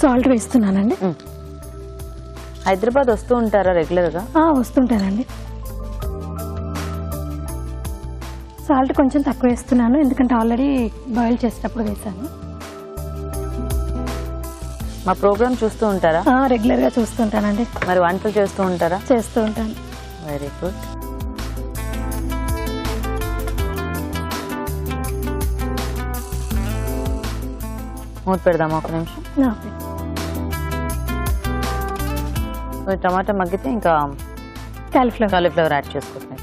సాల్ట్ వేస్తున్నానండి. హైదరాబాద్ వస్తూ ఉంటారా రెగ్యులర్ గా? వస్తుంటానండి. సాల్ట్ కొంచెం తక్కువ వేస్తున్నాను, ఎందుకంటే ఆల్రెడీ బాయిల్ చేసేటప్పుడు వేసాను. మా ప్రోగ్రామ్ చూస్తూ ఉంటారా? రెగ్యులర్ గా చూస్తుంటానండి. మరి వంటలు చేస్తూ ఉంటారా? చేస్తూ ఉంటాను. Very good. మూత పెడదామా ఒక నిమిషం? టమాటా మగ్గితే ఇంకా కాలీఫ్లవర్ యాడ్ చేసుకుంటున్నాయి.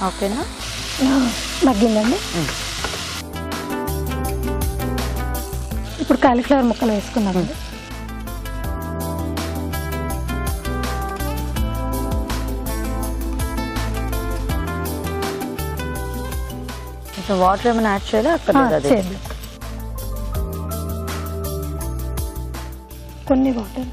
ఓకేనా? మగ్గిందండి. ఇప్పుడు కాలీఫ్లవర్ ముక్కలు వేసుకున్నామండి. వాటర్ ఏమైనా యాడ్ చేయాలా? అక్కడ కొన్ని వాటర్.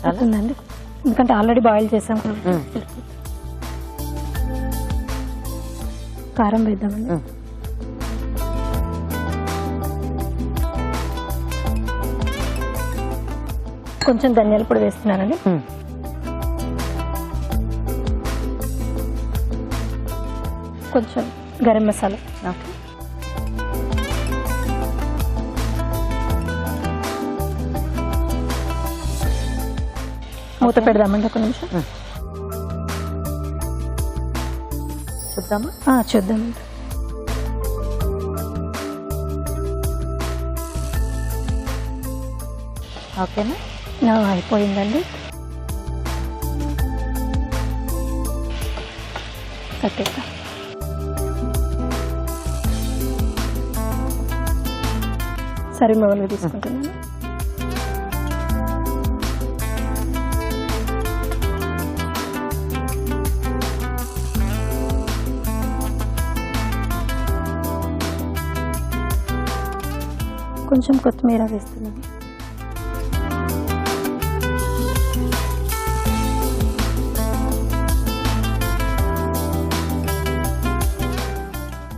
అవుతుందండి, ఎందుకంటే ఆల్రెడీ బాయిల్ చేసాం. కారం వేద్దామండి. కొంచెం ధనియాల పొడి వేస్తున్నానండి. కొంచెం గరం మసాలా. మూత పెడదామండి ఒక నిమిషం. చూద్దామా? చూద్దామండి. ఓకేనా? అయిపోయిందండి. కట్టేద్దాం. సరే మొదలు తీసుకుంటున్నాను. కొంచెం కొత్తిమీర వేస్తున్నాను.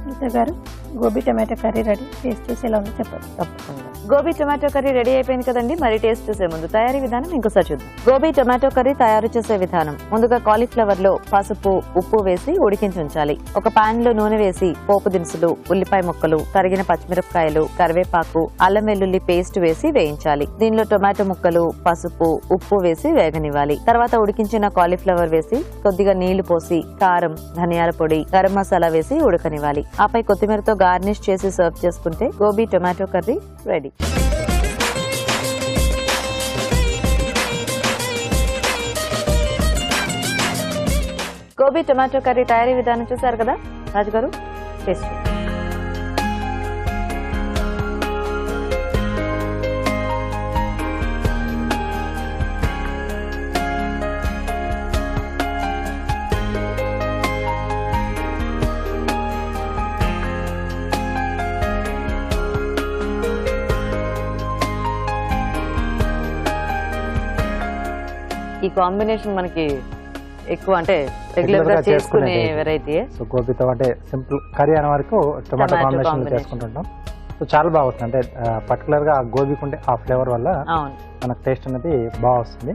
గీత గారు, గోబీ టమాటా కర్రీ రెడీ. టేస్ట్ చూసి ఎలా ఉందో చెప్పండి. తప్పకుండా. గోబీ టొమాటో కర్రీ రెడీ అయిపోయింది కదండి. మరి టేస్ట్ చూసే ముందు తయారీ విధానం ఇంకోసారి చూద్దాం. గోబీ టొమాటో కర్రీ తయారు చేసే విధానం. ముందుగా కాలీఫ్లవర్ లో పసుపు, ఉప్పు వేసి ఉడికించి ఉంచాలి. ఒక పాన్ లో నూనె వేసి పోపు దినుసులు, ఉల్లిపాయ ముక్కలు, తరిగిన పచ్చిమిరపకాయలు, కరివేపాకు, అల్లం వెల్లుల్లి పేస్ట్ వేసి వేయించాలి. దీనిలో టొమాటో ముక్కలు, పసుపు, ఉప్పు వేసి వేగనివ్వాలి. తర్వాత ఉడికించిన కాలీఫ్లవర్ వేసి కొద్దిగా నీళ్లు పోసి కారం, ధనియాల పొడి, గరం మసాలా వేసి ఉడకనివ్వాలి. ఆపై కొత్తిమీరతో గార్నిష్ చేసి సర్వ్ చేసుకుంటే gobi tomato curry ready. Gobi tomato curry తయారీ విధానం చూసారు కదా రాజు గారు, టేస్ట్ ఈ కాంబినేషన్ మనకి ఎక్కువ అంటే రెగ్యులర్ గా చేసుకునే వెరైటీ. సో గోబీతో అంటే సింపుల్ కర్రీ అనే వరకు టొమాటో కాంబినేషన్ చేసుకుంటుంటాం. సో చాలా బాగా వస్తుంది. అంటే పర్టికులర్ గా ఆ గోబీకి ఉంటే ఆ ఫ్లేవర్ వల్ల మనకు టేస్ట్ అనేది బాగా వస్తుంది.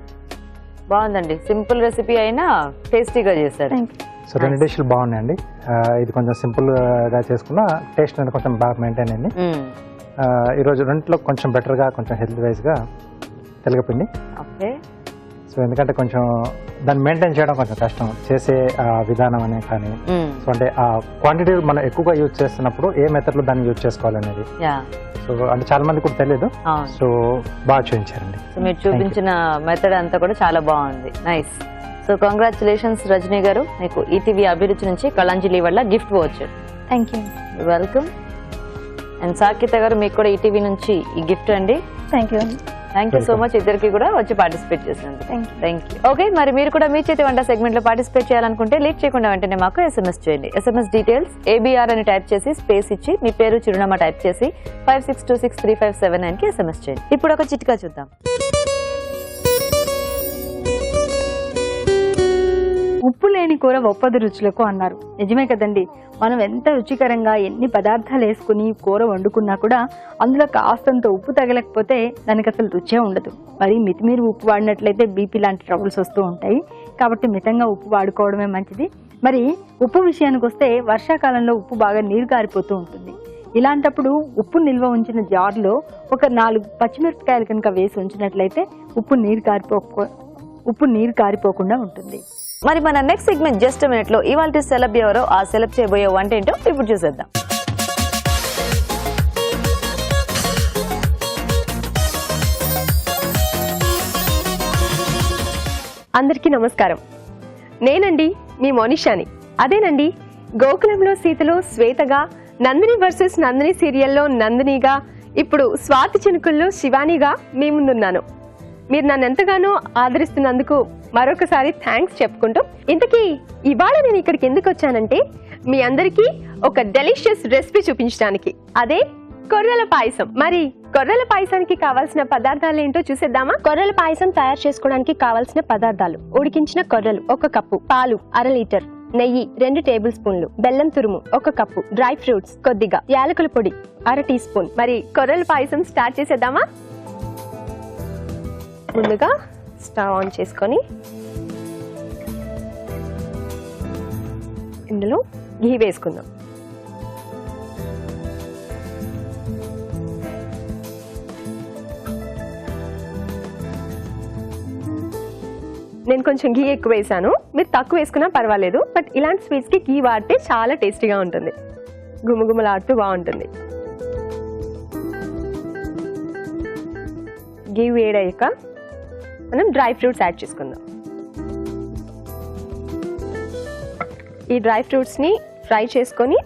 బాగుందండి, సింపుల్ రెసిపీ అయినా టేస్టీగా చేశారు. సో రెండు డిష్లు బాగున్నాయండి. ఇది కొంచెం సింపుల్ గా చేసుకున్న టేస్ట్ అనేది కొంచెం బాగా మెయింటైన్ అయింది. ఈరోజు రెంట్లో కొంచెం బెటర్ గా, కొంచెం హెల్త్ వైజ్ గా తెలగపిండి. ఓకే. సో ఎందుకంటే కొంచెం దాన్ని మెయింటైన్ చేయడం కొంచెం కష్టం, చేసే విధానం అనే కానీ. సో అంటే ఆ క్వాంటిటీ మనం ఎక్కువగా యూజ్ చేస్తున్నప్పుడు ఏ మెథడ్ లో దాన్ని యూజ్ చేసుకోవాలనేది సో అంటే చాలా మంది కూడా తెలియదు. సో బాగా చూపించారండి. సో మీరు చూపించిన మెథడ్ అంతా కూడా చాలా బాగుంది. నైస్. సో కంగ్రాచులేషన్స్ రజనీ గారు, మీకు ఈటీవీ అభిరుచి నుంచి కళాంజలి వల్ల gift voucher. Thank you. Welcome. And Sakitha గారు, మీకు కూడా ఈటీవీ నుంచి ఈ గిఫ్ట్ అండి. Thank you. Thank you so much ఇద్దరికి కూడా వచ్చి పార్టిసిపేట్ చేసినందుకు. Thank you. ఓకే, మరి మీరు కూడా మీ చేతి వంట సెగ్మెంట్ లో పార్టిసిపేట్ చేయాలనుకుంటే లేట్ చేయకుండా వెంటనే మాకు SMS చేయండి. SMS డీటెయిల్స్ ABR అని టైప్ చేసి స్పేస్ ఇచ్చి మీ పేరు, చిరునామా టైప్ చేసి 56263579 కి SMS చేయండి. ఇప్పుడు ఒక చిట్కా చూద్దాం. ఉప్పు లేని కూర ఒప్పదు రుచులకు అన్నారు. నిజమే కదండి. మనం ఎంత రుచికరంగా ఎన్ని పదార్థాలు వేసుకుని కూర వండుకున్నా కూడా అందులో కాస్తంత ఉప్పు తగలకపోతే దానికి అసలు రుచే ఉండదు. మరి మితిమీరి ఉప్పు వాడినట్లయితే బీపీ లాంటి ట్రబుల్స్ వస్తూ ఉంటాయి. కాబట్టి మితంగా ఉప్పు వాడుకోవడమే మంచిది. మరి ఉప్పు విషయానికి వస్తే వర్షాకాలంలో ఉప్పు బాగా నీరు కారిపోతూ ఉంటుంది. ఇలాంటప్పుడు ఉప్పు నిల్వ ఉంచిన జార్లో ఒక 4 పచ్చిమిరపకాయలు కనుక వేసి ఉంచినట్లయితే ఉప్పు నీరు కారిపోకుండా ఉంటుంది. మరి మన నెక్స్ట్ సెగ్మెంట్ జస్ట్ మినిట్ లో ఇవాళ సెలబ్ ఎవరో, ఆ సెలబ్ చేయబోయే వంట ఏంటో ఇప్పుడు చూసేద్దాం. అందరికీ నమస్కారం. నేనండి మీ మోనిషాని. అదేనండి, గోకులంలో సీతలో శ్వేతగా, నందిని వర్సెస్ నందిని సీరియల్లో నందినిగా, ఇప్పుడు స్వాతి చినుకుల్లో శివానిగా మీ ముందున్నాను. మీరు నన్ను ఎంతగానో ఆదరిస్తున్నందుకు మరొకసారి థ్యాంక్స్ చెప్పుకుంటూ, ఇంతకీ ఇవాళ నేను ఇక్కడికి ఎందుకు వచ్చానంటే మీ అందరికీ ఒక డెలిషియస్ రెసిపీ చూపించడానికి. అదే కొర్రల పాయసం. మరి కొర్రల పాయసానికి కావాల్సిన పదార్థాలు ఏంటో చూసేద్దామా? కొర్రల పాయసం తయారు చేసుకోవడానికి కావాల్సిన పదార్థాలు: ఉడికించిన కొర్రలు 1 కప్పు, పాలు 1/2 లీటర్, నెయ్యి 2 టేబుల్ స్పూన్లు, బెల్లం తురుము 1 కప్పు, డ్రై ఫ్రూట్స్ కొద్దిగా, యాలకుల పొడి 1/2 టీ స్పూన్. మరి కొర్రల పాయసం స్టార్ట్ చేసేద్దామా? ముందుగా స్టవ్ ఆన్ చేసుకొని ఇందులో ఘీ వేసుకుందాం. నేను కొంచెం ఘీ ఎక్కువ వేసాను, మీరు తక్కువ వేసుకున్నా పర్వాలేదు. బట్ ఇలాంటి స్వీట్స్ కి ఘీ వాడితే చాలా టేస్టీగా ఉంటుంది, గుమగుమలాడుతూ బాగుంటుంది. ఘీ వేడయ్యాక మనం డ్రై ఫ్రూట్స్ యాడ్ చేసుకుందాం. ఈ డ్రై ఫ్రూట్స్ని ఫ్రై చేసుకొని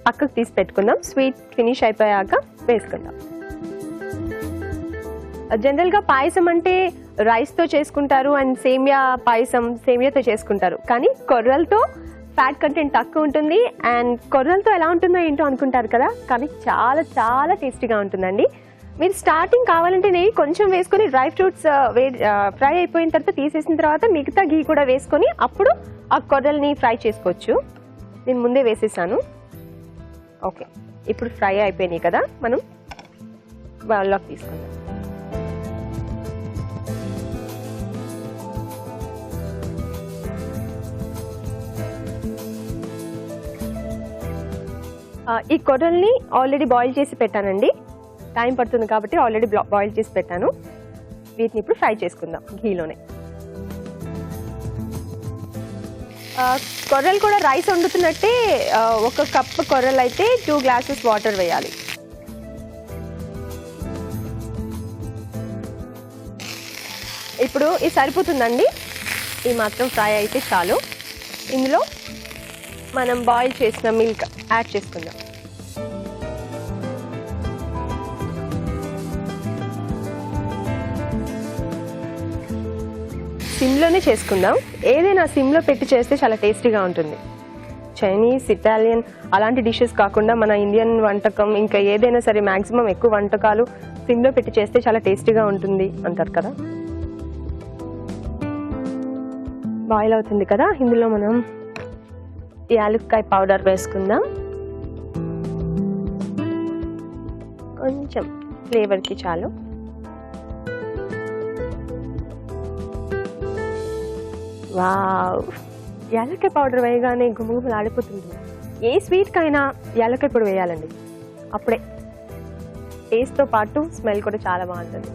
పక్కకు తీసి పెట్టుకుందాం. స్వీట్ ఫినిష్ అయిపోయాక వేసుకుందాం. జనరల్గా పాయసం అంటే రైస్తో చేసుకుంటారు అండ్ సేమియా పాయసం సేమియాతో చేసుకుంటారు. కానీ కొర్రలతో ఫ్యాట్ కంటెంట్ తక్కువ ఉంటుంది అండ్ కొర్రలతో ఎలా ఉంటుందో ఏంటో అనుకుంటారు కదా, కానీ చాలా చాలా టేస్టీగా ఉంటుందండి. మీరు స్టార్టింగ్ కావాలంటే నెయ్యి కొంచెం వేసుకొని డ్రై ఫ్రూట్స్ ఫ్రై అయిపోయిన తర్వాత తీసేసిన తర్వాత మిగతా ఘీ కూడా వేసుకొని అప్పుడు ఆ కొర్రల్ని ఫ్రై చేసుకోవచ్చు. నేను ముందే వేసేసాను. ఓకే, ఇప్పుడు ఫ్రై అయిపోయినాయి కదా, మనం బౌల్లోకి తీసుకుందాం. ఈ కొర్రల్ని ఆల్రెడీ బాయిల్ చేసి పెట్టానండి. టైం పడుతుంది కాబట్టి ఆల్రెడీ బాయిల్ చేసి పెట్టాను. వీటిని ఇప్పుడు ఫ్రై చేసుకుందాం ఘీలోనే. కొర్రలు కూడా రైస్ వండుతున్నట్టే 1 కప్ కొర్రలు అయితే 2 గ్లాసెస్ వాటర్ వేయాలి. ఇప్పుడు ఇది సరిపోతుందండి. ఈ మాత్రం ఫ్రై అయితే చాలు. ఇందులో మనం బాయిల్ చేసిన మిల్క్ యాడ్ చేసుకుందాం. సిమ్లోనే చేసుకుందాం. ఏదైనా సిమ్లో పెట్టి చేస్తే చాలా టేస్టీగా ఉంటుంది. చైనీస్, ఇటాలియన్ అలాంటి డిషెస్ కాకుండా మన ఇండియన్ వంటకం ఇంకా ఏదైనా సరే మ్యాక్సిమం ఎక్కువ వంటకాలు సిమ్లో పెట్టి చేస్తే చాలా టేస్టీగా ఉంటుంది అంటారు కదా. బాయిల్ అవుతుంది కదా, ఇందులో మనం యాలక్కాయ పౌడర్ వేసుకుందాం. కొంచెం ఫ్లేవర్కి చాలు. వావ్, యాలక్కాయ పౌడర్ వేయగానే గుమగుమలు ఆడిపోతుంది. ఏ స్వీట్కైనా యాలక్కాయ పొడి వేయాలండి, అప్పుడే టేస్ట్తో పాటు స్మెల్ కూడా చాలా బాగుంటుంది.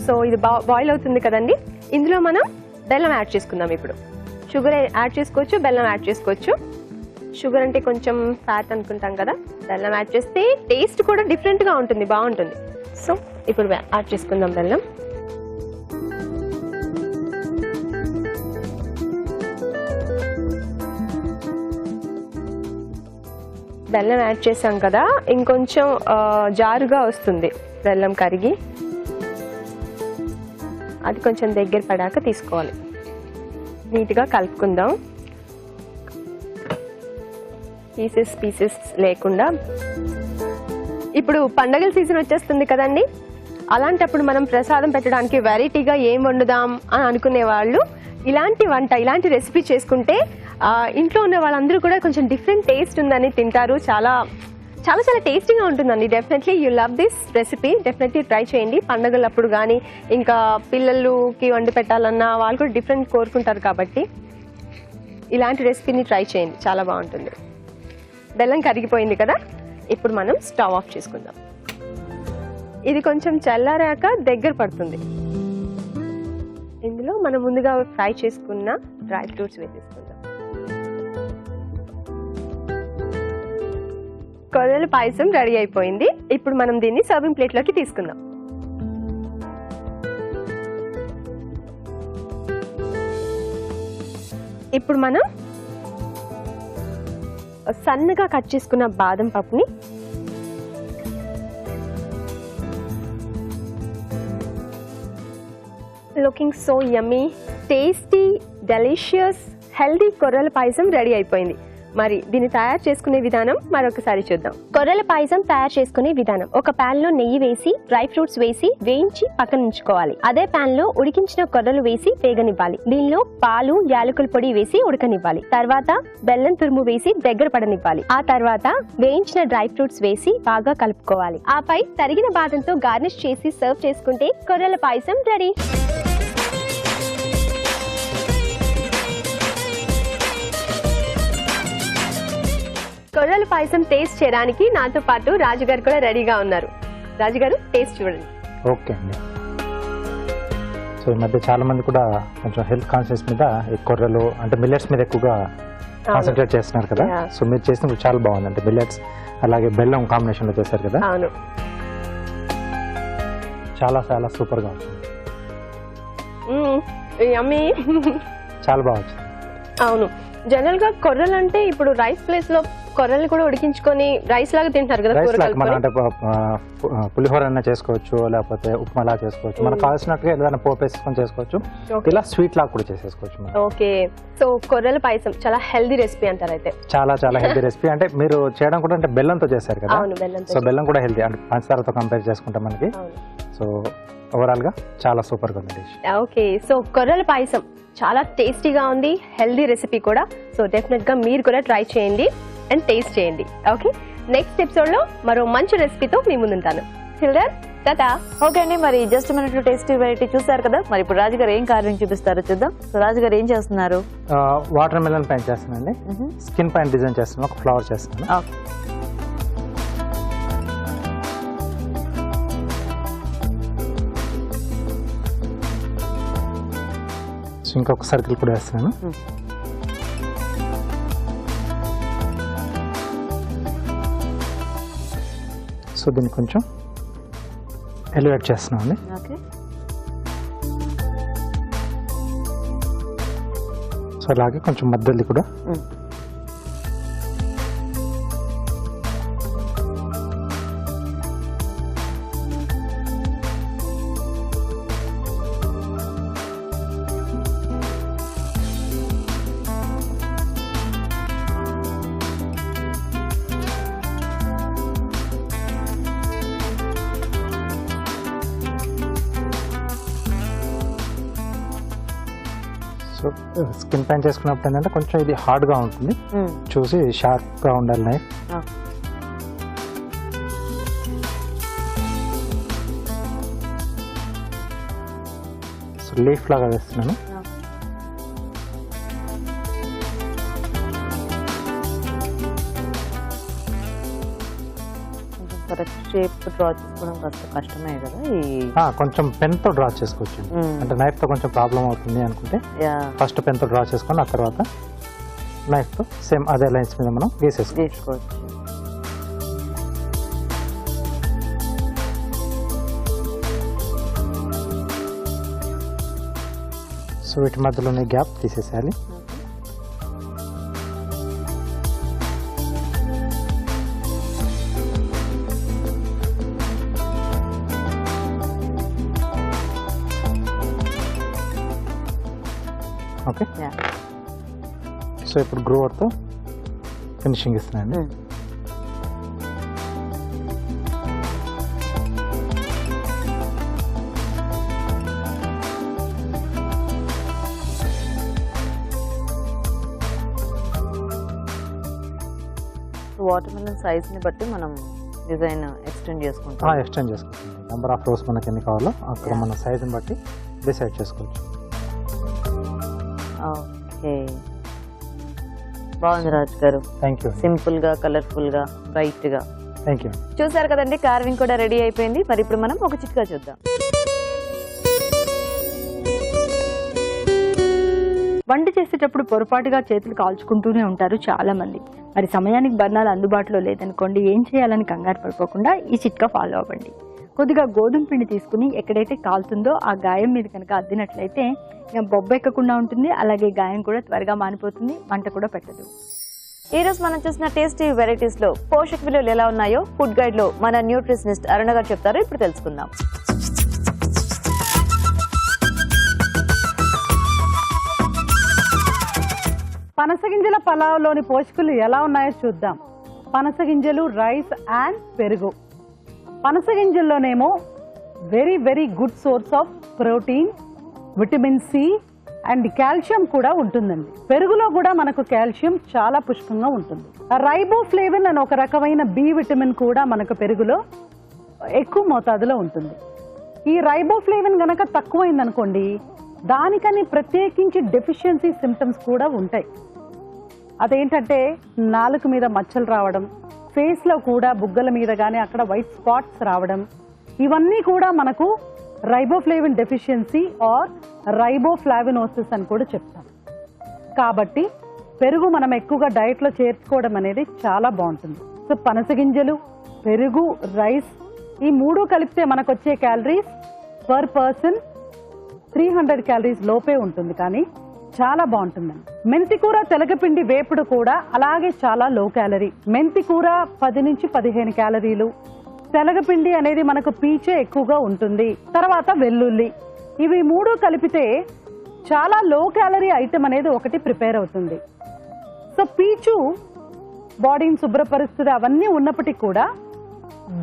సో ఇది బాయిల్ అవుతుంది కదండి, ఇందులో మనం బెల్లం యాడ్ చేసుకుందాం. ఇప్పుడు షుగర్ యాడ్ చేసుకోవచ్చు, బెల్లం యాడ్ చేసుకోవచ్చు. షుగర్ అంటే కొంచెం ఫ్యాట్ అనుకుంటాం కదా, బెల్లం యాడ్ చేస్తే టేస్ట్ కూడా డిఫరెంట్గా ఉంటుంది, బాగుంటుంది. సో ఇప్పుడు యాడ్ చేసుకుందాం బెల్లం. బెల్లం యాడ్ చేసాం కదా, ఇంకొంచెం జారుగా వస్తుంది బెల్లం కరిగి. అది కొంచెం దగ్గర పడాక తీసుకోవాలి. నీట్గా కలుపుకుందాం, పీసెస్ లేకుండా. ఇప్పుడు పండగల సీజన్ వచ్చేస్తుంది కదండి, అలాంటప్పుడు మనం ప్రసాదం పెట్టడానికి వెరైటీగా ఏం వండుదాం అని అనుకునే వాళ్ళు ఇలాంటి రెసిపీ చేసుకుంటే ఇంట్లో ఉన్న వాళ్ళందరూ కూడా కొంచెం డిఫరెంట్ టేస్ట్ ఉందని తింటారు. చాలా చాలా చాలా టేస్టీగా ఉంటుందండి. Definitely you love this recipe. Definitely try చేయండి. పండగలప్పుడు కానీ ఇంకా పిల్లలకి వండి పెట్టాలన్నా వాళ్ళు కూడా డిఫరెంట్ కోరుకుంటారు కాబట్టి ఇలాంటి రెసిపీని ట్రై చేయండి, చాలా బాగుంటుంది. బెల్లం కరిగిపోయింది కదా, ఇప్పుడు మనం స్టవ్ ఆఫ్ చేసుకుందాం. ఇది కొంచెం చల్లారాక దగ్గర పడుతుంది. ఇందులో మనం ముందుగా ఫ్రై చేసుకున్న డ్రై ఫ్రూట్స్ వేసేసుకుందాం. కొర్రల పాయసం రెడీ అయిపోయింది. ఇప్పుడు మనం దీన్ని సర్వింగ్ ప్లేట్లోకి తీసుకుందాం. ఇప్పుడు మనం సన్నగా కట్ చేసుకున్న బాదం పప్పుని looking so yummy, tasty, delicious, healthy కొర్రల పాయసం రెడీ అయిపోయింది. మరి దీన్ని తయారు చేసుకునే విధానం మరొకసారి చూద్దాం. కొర్రల పాయసం తయారు చేసుకునే విధానం: ఒక పాన్ లో నెయ్యి వేసి డ్రై ఫ్రూట్స్ వేసి వేయించి పక్కన ఉంచుకోవాలి. అదే పాన్ లో ఉడికించిన కొర్రలు వేసి వేగనివ్వాలి. దీనిలో పాలు, యాలకుల పొడి వేసి ఉడకనివ్వాలి. తర్వాత బెల్లం తురుము వేసి దగ్గర పడనివ్వాలి. ఆ తర్వాత వేయించిన డ్రై ఫ్రూట్స్ వేసి బాగా కలుపుకోవాలి. ఆపై తరిగిన బాదంతో గార్నిష్ చేసి సర్వ్ చేసుకుంటే కొర్రల పాయసం రెడీ. కొర్రల పాయసం టేస్ట్ చేయడానికి నాతో పాటు రాజుగారు కూడా రెడీగా ఉన్నారు. రాజుగారు, టేస్ట్ చూడండి. ఓకే అండి. సో ఈ మధ్య చాలా మంది కూడా కొంచెం హెల్త్ కాన్షియస్ మీద ఈ కొర్రలు అంటే మిల్లెట్స్ మీద ఎక్కువగా కాన్సన్ట్రేట్ చేస్తున్నారు కదా. సో మీరు చేసినప్పుడు చాలా బాగుంది. అంటే మిల్లెట్స్ అలాగే బెల్లం కాంబినేషన్ లో చేశారు కదా. అవును, చాలా చాలా సూపర్ గా వచ్చింది. యమ్మీ, చాలా బాగా వచ్చింది. అవును, జనరల్ గా కొర్రలు అంటే ఇప్పుడు రైస్ ప్లేస్ లో కొర్రలు కూడా ఉడికించుకొని రైస్ లాగా తింటారు కదా. మనం అంటే పులిహోర అయినా చేసుకోవచ్చు, లేకపోతే ఉప్మాలా చేసుకోవచ్చు, మనకు కావాల్సినట్టుగా ఏదైనా పోపు వేసుకొని చేసుకోవచ్చు. ఇలా స్వీట్ లాగా కూడా చేసేసుకోవచ్చు. ఓకే, సో కొర్రల పాయసం చాలా హెల్దీ రెసిపీ అంటారు అయితే. చాలా చాలా హెల్దీ రెసిపీ. అంటే మీరు చేయడం కూడా అంటే బెల్లంతో చేశారు కదా. అవును, బెల్లంతో. సో బెల్లం కూడా హెల్దీ, అంటే పంచదారతో కంపేర్ చేసుకుంటే మనకి. సో ఓవరాల్ గా చాలా సూపర్ గా ఉంది డిష్. ఓకే, సో కొర్రల పాయసం చాలా టేస్టీగా ఉంది, హెల్దీ రెసిపీ కూడా. సో డెఫినెట్ గా మీరు కూడా ట్రై చేయండి అండ్ టేస్ట్ చేయండి. ఓకే, నెక్స్ట్ ఎపిసోడ్ లో మరో మంచి రెసిపీతో మీ ముందుంటాను. చిల్డ్రన్ టాటా. ఓకే అండి, మరి జస్ట్ మినిట్ టేస్టీ వెరైటీ చూసారు కదా. మరి ఇప్పుడు రాజుగారు ఏం కార్వింగ్ చూపిస్తారో చూద్దాం. సో రాజుగారు ఏం చేస్తున్నారు? వాటర్ మెలన్ పైన చేస్తున్నానండి. స్కిన్ పైన డిజైన్ చేస్తున్నాను, ఒక ఫ్లవర్ చేస్తున్నాను. ఇంకొక సర్కిల్ కూడా వేస్తున్నాను. సో దీన్ని కొంచెం ఎలివేట్ చేస్తున్నాం అండి. ఓకే, సో అలాగే కొంచెం మధ్యలో కూడా సో స్కిన్ పైన చేసుకున్నప్పుడు ఏంటంటే కొంచెం ఇది హార్డ్గా ఉంటుంది, చూసి షార్ప్గా ఉండాలి నైఫ్. సో లీఫ్ లాగా వేస్తున్నాను. కరెక్ట్ షేప్ డ్రా చేసుకోవడం కాస్త కష్టమే కదా. కొంచెం పెన్ తో డ్రా చేసుకోవచ్చు. అంటే నైఫ్ తో కొంచెం ప్రాబ్లం అవుతుంది అనుకుంటే ఫస్ట్ పెన్ తో డ్రా చేసుకొని ఆ తర్వాత నైఫ్ తో సేమ్ అదే లైన్స్ మీద మనం గీసేసుకోవచ్చు. సో వీటి మధ్యలోనే గ్యాప్ తీసేసేయాలి. ఓకే, సో ఇప్పుడు గ్రోవర్తో ఫినిషింగ్ ఇస్తున్నాను. వాటర్ మెలన్ సైజ్ ని బట్టి మనం డిజైన్ ఎక్స్టెండ్ చేసుకుంటాం. ఎక్స్టెండ్ చేసుకోవచ్చు. నెంబర్ ఆఫ్ రోస్ మనకి ఎన్ని కావాలో అక్కడ మన సైజుని బట్టి డిసైడ్ చేసుకోవచ్చు. ఓకే, బాగుంది రాజు గారు. Thank you. సింపుల్ గా, కలర్ఫుల్ గా, బ్రైట్ గా. Thank you. చూసారు కదండి, కార్వింగ్ కూడా రెడీ అయిపోయింది. మరి ఇప్పుడు మనం ఒక చిట్కా చూద్దాం. వంట చేసేటప్పుడు పొరపాటుగా చేతులు కాల్చుకుంటూనే ఉంటారు చాలా మంది. మరి సమయానికి బర్నాలు అందుబాటులో లేదనుకోండి, ఏం చేయాలని కంగారు పడిపోకుండా ఈ చిట్కా ఫాలో అవ్వండి. కొద్దిగా గోధుమ పిండి తీసుకుని ఎక్కడైతే కాలుతుందో ఆ గాయం మీద కనుక అద్దినట్లయితే బొబ్బ ఎక్కకుండా ఉంటుంది, అలాగే గాయం కూడా త్వరగా మానిపోతుంది, మంట కూడా పెట్టదు. ఈ రోజు మనం చూసిన టేస్టీ వెరైటీస్ లో పోషక విలువలు ఎలా ఉన్నాయో ఫుడ్ గైడ్ లో మన న్యూట్రిషనిస్ట్ అరుణ గారు చెప్తారు. ఇప్పుడు తెలుసుకుందాం. పనసగింజల పలావ్లోని పోషకులు ఎలా ఉన్నాయో చూద్దాం. పనసగింజలు, రైస్ అండ్ పెరుగు. పనసగింజల్లోనేమో very very good source of protein, vitamin C and calcium కూడా ఉంటుందండి. పెరుగులో కూడా మనకు కాల్షియం చాలా పుష్కంగా ఉంటుంది. రైబోఫ్లేవిన్ అని ఒక రకమైన బి విటమిన్ కూడా మనకు పెరుగులో ఎక్కువ మోతాదులో ఉంటుంది. ఈ రైబోఫ్లేవిన్ గనక తక్కువైందనుకోండి, దానికని ప్రత్యేకించి డెఫిషియన్సీ సిమ్టమ్స్ కూడా ఉంటాయి. అదేంటంటే నాలుక మీద మచ్చలు రావడం, ఫేస్లో కూడా బుగ్గల మీద కానీ అక్కడ వైట్ స్పాట్స్ రావడం, ఇవన్నీ కూడా మనకు రైబోఫ్లేవిన్ డెఫిషియన్సీ ఆర్ రైబోఫ్లావినోసిస్ అని కూడా చెప్తాం. కాబట్టి పెరుగు మనం ఎక్కువగా డైట్లో చేర్చుకోవడం అనేది చాలా బాగుంటుంది. సో పనసగింజలు, పెరుగు, రైస్ ఈ మూడు కలిపితే మనకు వచ్చే క్యాలరీస్ పర్ పర్సన్ 300 క్యాలరీస్ లోపే ఉంటుంది, కానీ చాలా బాగుంటుందండి. మెంతికూర, తెలగపిండి వేపుడు కూడా అలాగే చాలా లో క్యాలరీ. మెంతికూర 10 నుంచి 15 క్యాలరీలు, తెలగపిండి అనేది మనకు పీచే ఎక్కువగా ఉంటుంది. తర్వాత వెల్లుల్లి, ఇవి మూడు కలిపితే చాలా లో క్యాలరీ ఐటమ్ అనేది ఒకటి ప్రిపేర్ అవుతుంది. సో పీచు బాడీని శుభ్రపరుస్తుంది, అవన్నీ ఉన్నప్పటికీ కూడా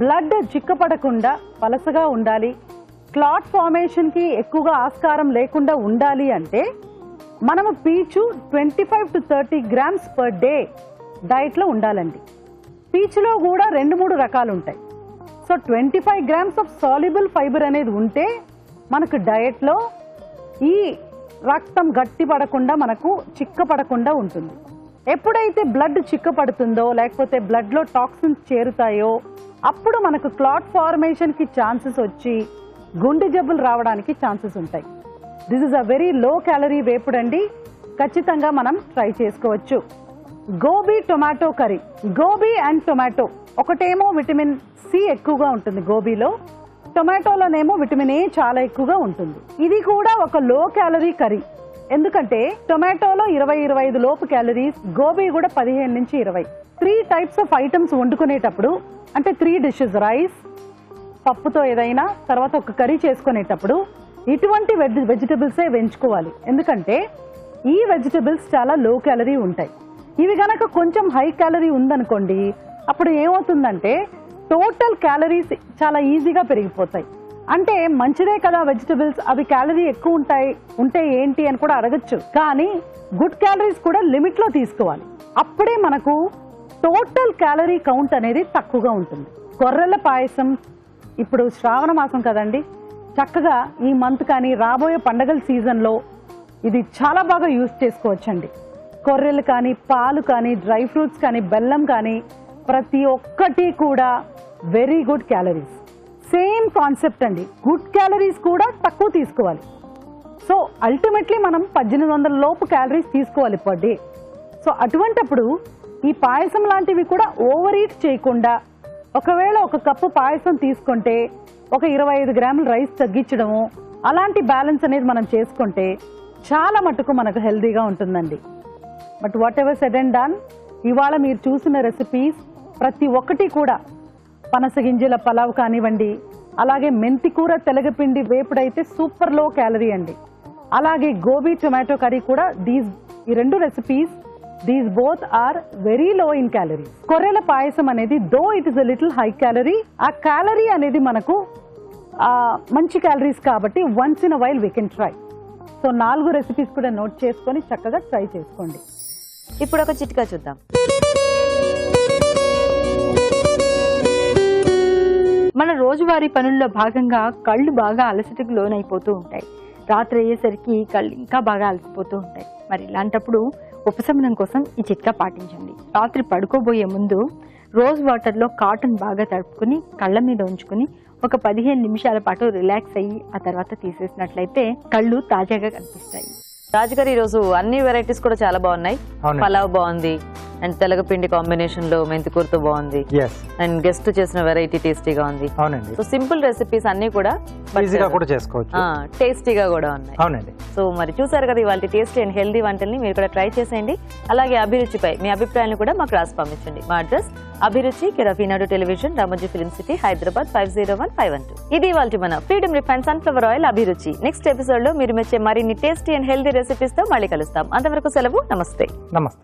బ్లడ్ చిక్కపడకుండా పలసగా ఉండాలి, క్లాట్ ఫార్మేషన్కి ఎక్కువగా ఆస్కారం లేకుండా ఉండాలి అంటే మనము పీచు 25 to 30 grams పర్ డే డైట్లో ఉండాలండి. పీచ్లో కూడా 2-3 రకాలు ఉంటాయి. So 25 grams of soluble fibre అనేది ఉంటే మనకు డయట్లో ఈ రక్తం గట్టి పడకుండా, మనకు చిక్కపడకుండా ఉంటుంది. ఎప్పుడైతే బ్లడ్ చిక్కపడుతుందో లేకపోతే బ్లడ్లో టాక్సిన్స్ చేరుతాయో అప్పుడు మనకు క్లాట్ ఫార్మేషన్కి ఛాన్సెస్ వచ్చి గుండె జబ్బులు రావడానికి ఛాన్సెస్ ఉంటాయి. This is a very low calorie వేపుడు అండి. ఖచ్చితంగా మనం ట్రై చేసుకోవచ్చు. Gobi tomato curry. Gobi and tomato, ఒకటేమో విటమిన్ సి ఎక్కువగా ఉంటుంది గోబీలో, టొమాటోలోనేమో విటమిన్ ఏ చాలా ఎక్కువగా ఉంటుంది. ఇది కూడా ఒక లో క్యాలరీ కర్రీ. ఎందుకంటే టొమాటోలో 20-25 లోపు క్యాలరీస్, గోబీ కూడా 15 నుంచి 20. 3 types ఆఫ్ ఐటమ్స్ వండుకునేటప్పుడు, అంటే 3 dishes, రైస్, పప్పుతో ఏదైనా, తర్వాత ఒక కర్రీ చేసుకునేటప్పుడు ఇటువంటి వెజిటబుల్సే వెంచుకోవాలి. ఎందుకంటే ఈ వెజిటబుల్స్ చాలా లో క్యాలరీ ఉంటాయి. ఇవి గనక కొంచెం హై క్యాలరీ ఉందనుకోండి, అప్పుడు ఏమవుతుందంటే టోటల్ క్యాలరీస్ చాలా ఈజీగా పెరిగిపోతాయి. అంటే మంచిదే కదా వెజిటబుల్స్, అవి క్యాలరీ ఎక్కువ ఉంటే ఏంటి అని కూడా అడగచ్చు. కానీ గుడ్ క్యాలరీస్ కూడా లిమిట్లో తీసుకోవాలి. అప్పుడే మనకు టోటల్ క్యాలరీ కౌంట్ అనేది తక్కువగా ఉంటుంది. కొర్రల పాయసం, ఇప్పుడు శ్రావణ మాసం కదండి, చక్కగా ఈ మంత్ కానీ రాబోయే పండగల సీజన్లో ఇది చాలా బాగా యూజ్ చేసుకోవచ్చండి. కొర్రెలు కానీ, పాలు కానీ, డ్రై ఫ్రూట్స్ కానీ, బెల్లం కానీ, ప్రతి ఒక్కటి కూడా very good calories. Same concept అండి, గుడ్ క్యాలరీస్ కూడా తక్కువ తీసుకోవాలి. సో అల్టిమేట్లీ మనం 1800 లోపు క్యాలరీస్ తీసుకోవాలి పర్ డే. సో అటువంటప్పుడు ఈ పాయసం లాంటివి కూడా ఓవర్ ఈట్ చేయకుండా, ఒకవేళ 1 కప్పు పాయసం తీసుకుంటే ఒక 25 గ్రాముల రైస్ తగ్గించడము, అలాంటి బ్యాలెన్స్ అనేది మనం చేసుకుంటే చాలా మటుకు మనకు హెల్దీగా ఉంటుందండి. But what ever said and done, ఇవాళ మీరు చూసిన రెసిపీస్ ప్రతి ఒక్కటి కూడా, పనసగింజల పలావ్ కానివ్వండి, అలాగే మెంతికూర తెలగపిండి వేపుడైతే సూపర్ లో క్యాలరీ అండి. అలాగే గోబీ టొమాటో కర్రీ కూడా, ఈ 2 recipes, these both are very low in calories. కొర్రెల పాయసం అనేది though it is a little high calorie, ఆ క్యాలరీ అనేది మనకు మంచి క్యాలరీస్ కాబట్టి once in a while we can try. So 4 recipes కూడా నోట్ చేసుకొని చక్కగా ట్రై చేసుకోండి. ఇప్పుడు ఒక చిట్కా చూద్దాం. మన రోజువారీ పనుల్లో భాగంగా కళ్ళు బాగా అలసటకు లోనైపోతూ ఉంటాయి. రాత్రి అయ్యేసరికి కళ్ళు ఇంకా బాగా అలసిపోతూ ఉంటాయి. మరి ఇలాంటప్పుడు ఉపశమనం కోసం ఈ చిట్కా పాటించండి. రాత్రి పడుకోబోయే ముందు రోజ్ వాటర్లో కాటన్ బాగా తడుపుకుని కళ్ళ మీద ఉంచుకుని ఒక 15 నిమిషాల పాటు రిలాక్స్ అయ్యి ఆ తర్వాత తీసేసినట్లయితే కళ్ళు తాజాగా కనిపిస్తాయి. రాజుగారు, ఈరోజు అన్ని వెరైటీస్ కూడా చాలా బాగున్నాయి. అవునండి. పలావ్ బాగుంది, అండ్ తెలగపిండి కాంబినేషన్ లో మెంతికూరతో బాగుంది, ఎస్, అండ్ గెస్ట్ చేసిన వెరైటీ టేస్టీగా ఉంది. అవునండి. సో సింపుల్ రెసిపీస్ అన్ని కూడా ఈజీగా కూడా చేసుకోవచ్చు. టేస్టీగా కూడా ఉన్నాయి. అవునండి. సో మరి చూసారు కదా ఇవాళ టేస్టీ అండ్ హెల్దీ వంటల్ని మీరు కూడా ట్రై చేసేయండి. అలాగే అభిరుచిపై మీ అభిప్రాయాలను కూడా మాకు రాసి పంపించండి. మా అడ్రస్ అభిరుచి, కెరఫీనాడు television, Ramoji film city, Hyderabad 501512. ఇది ఇవాళ మన Freedom refine sunflower oil Abhiruchi. Next episode లో మీరు మెచ్చే మరిన్ని టేస్టీ అండ్ హెల్దీ రెసిపీస్ తో మళ్ళీ కలుస్తాం. అంతవరకు సెలవు. నమస్తే. నమస్తే.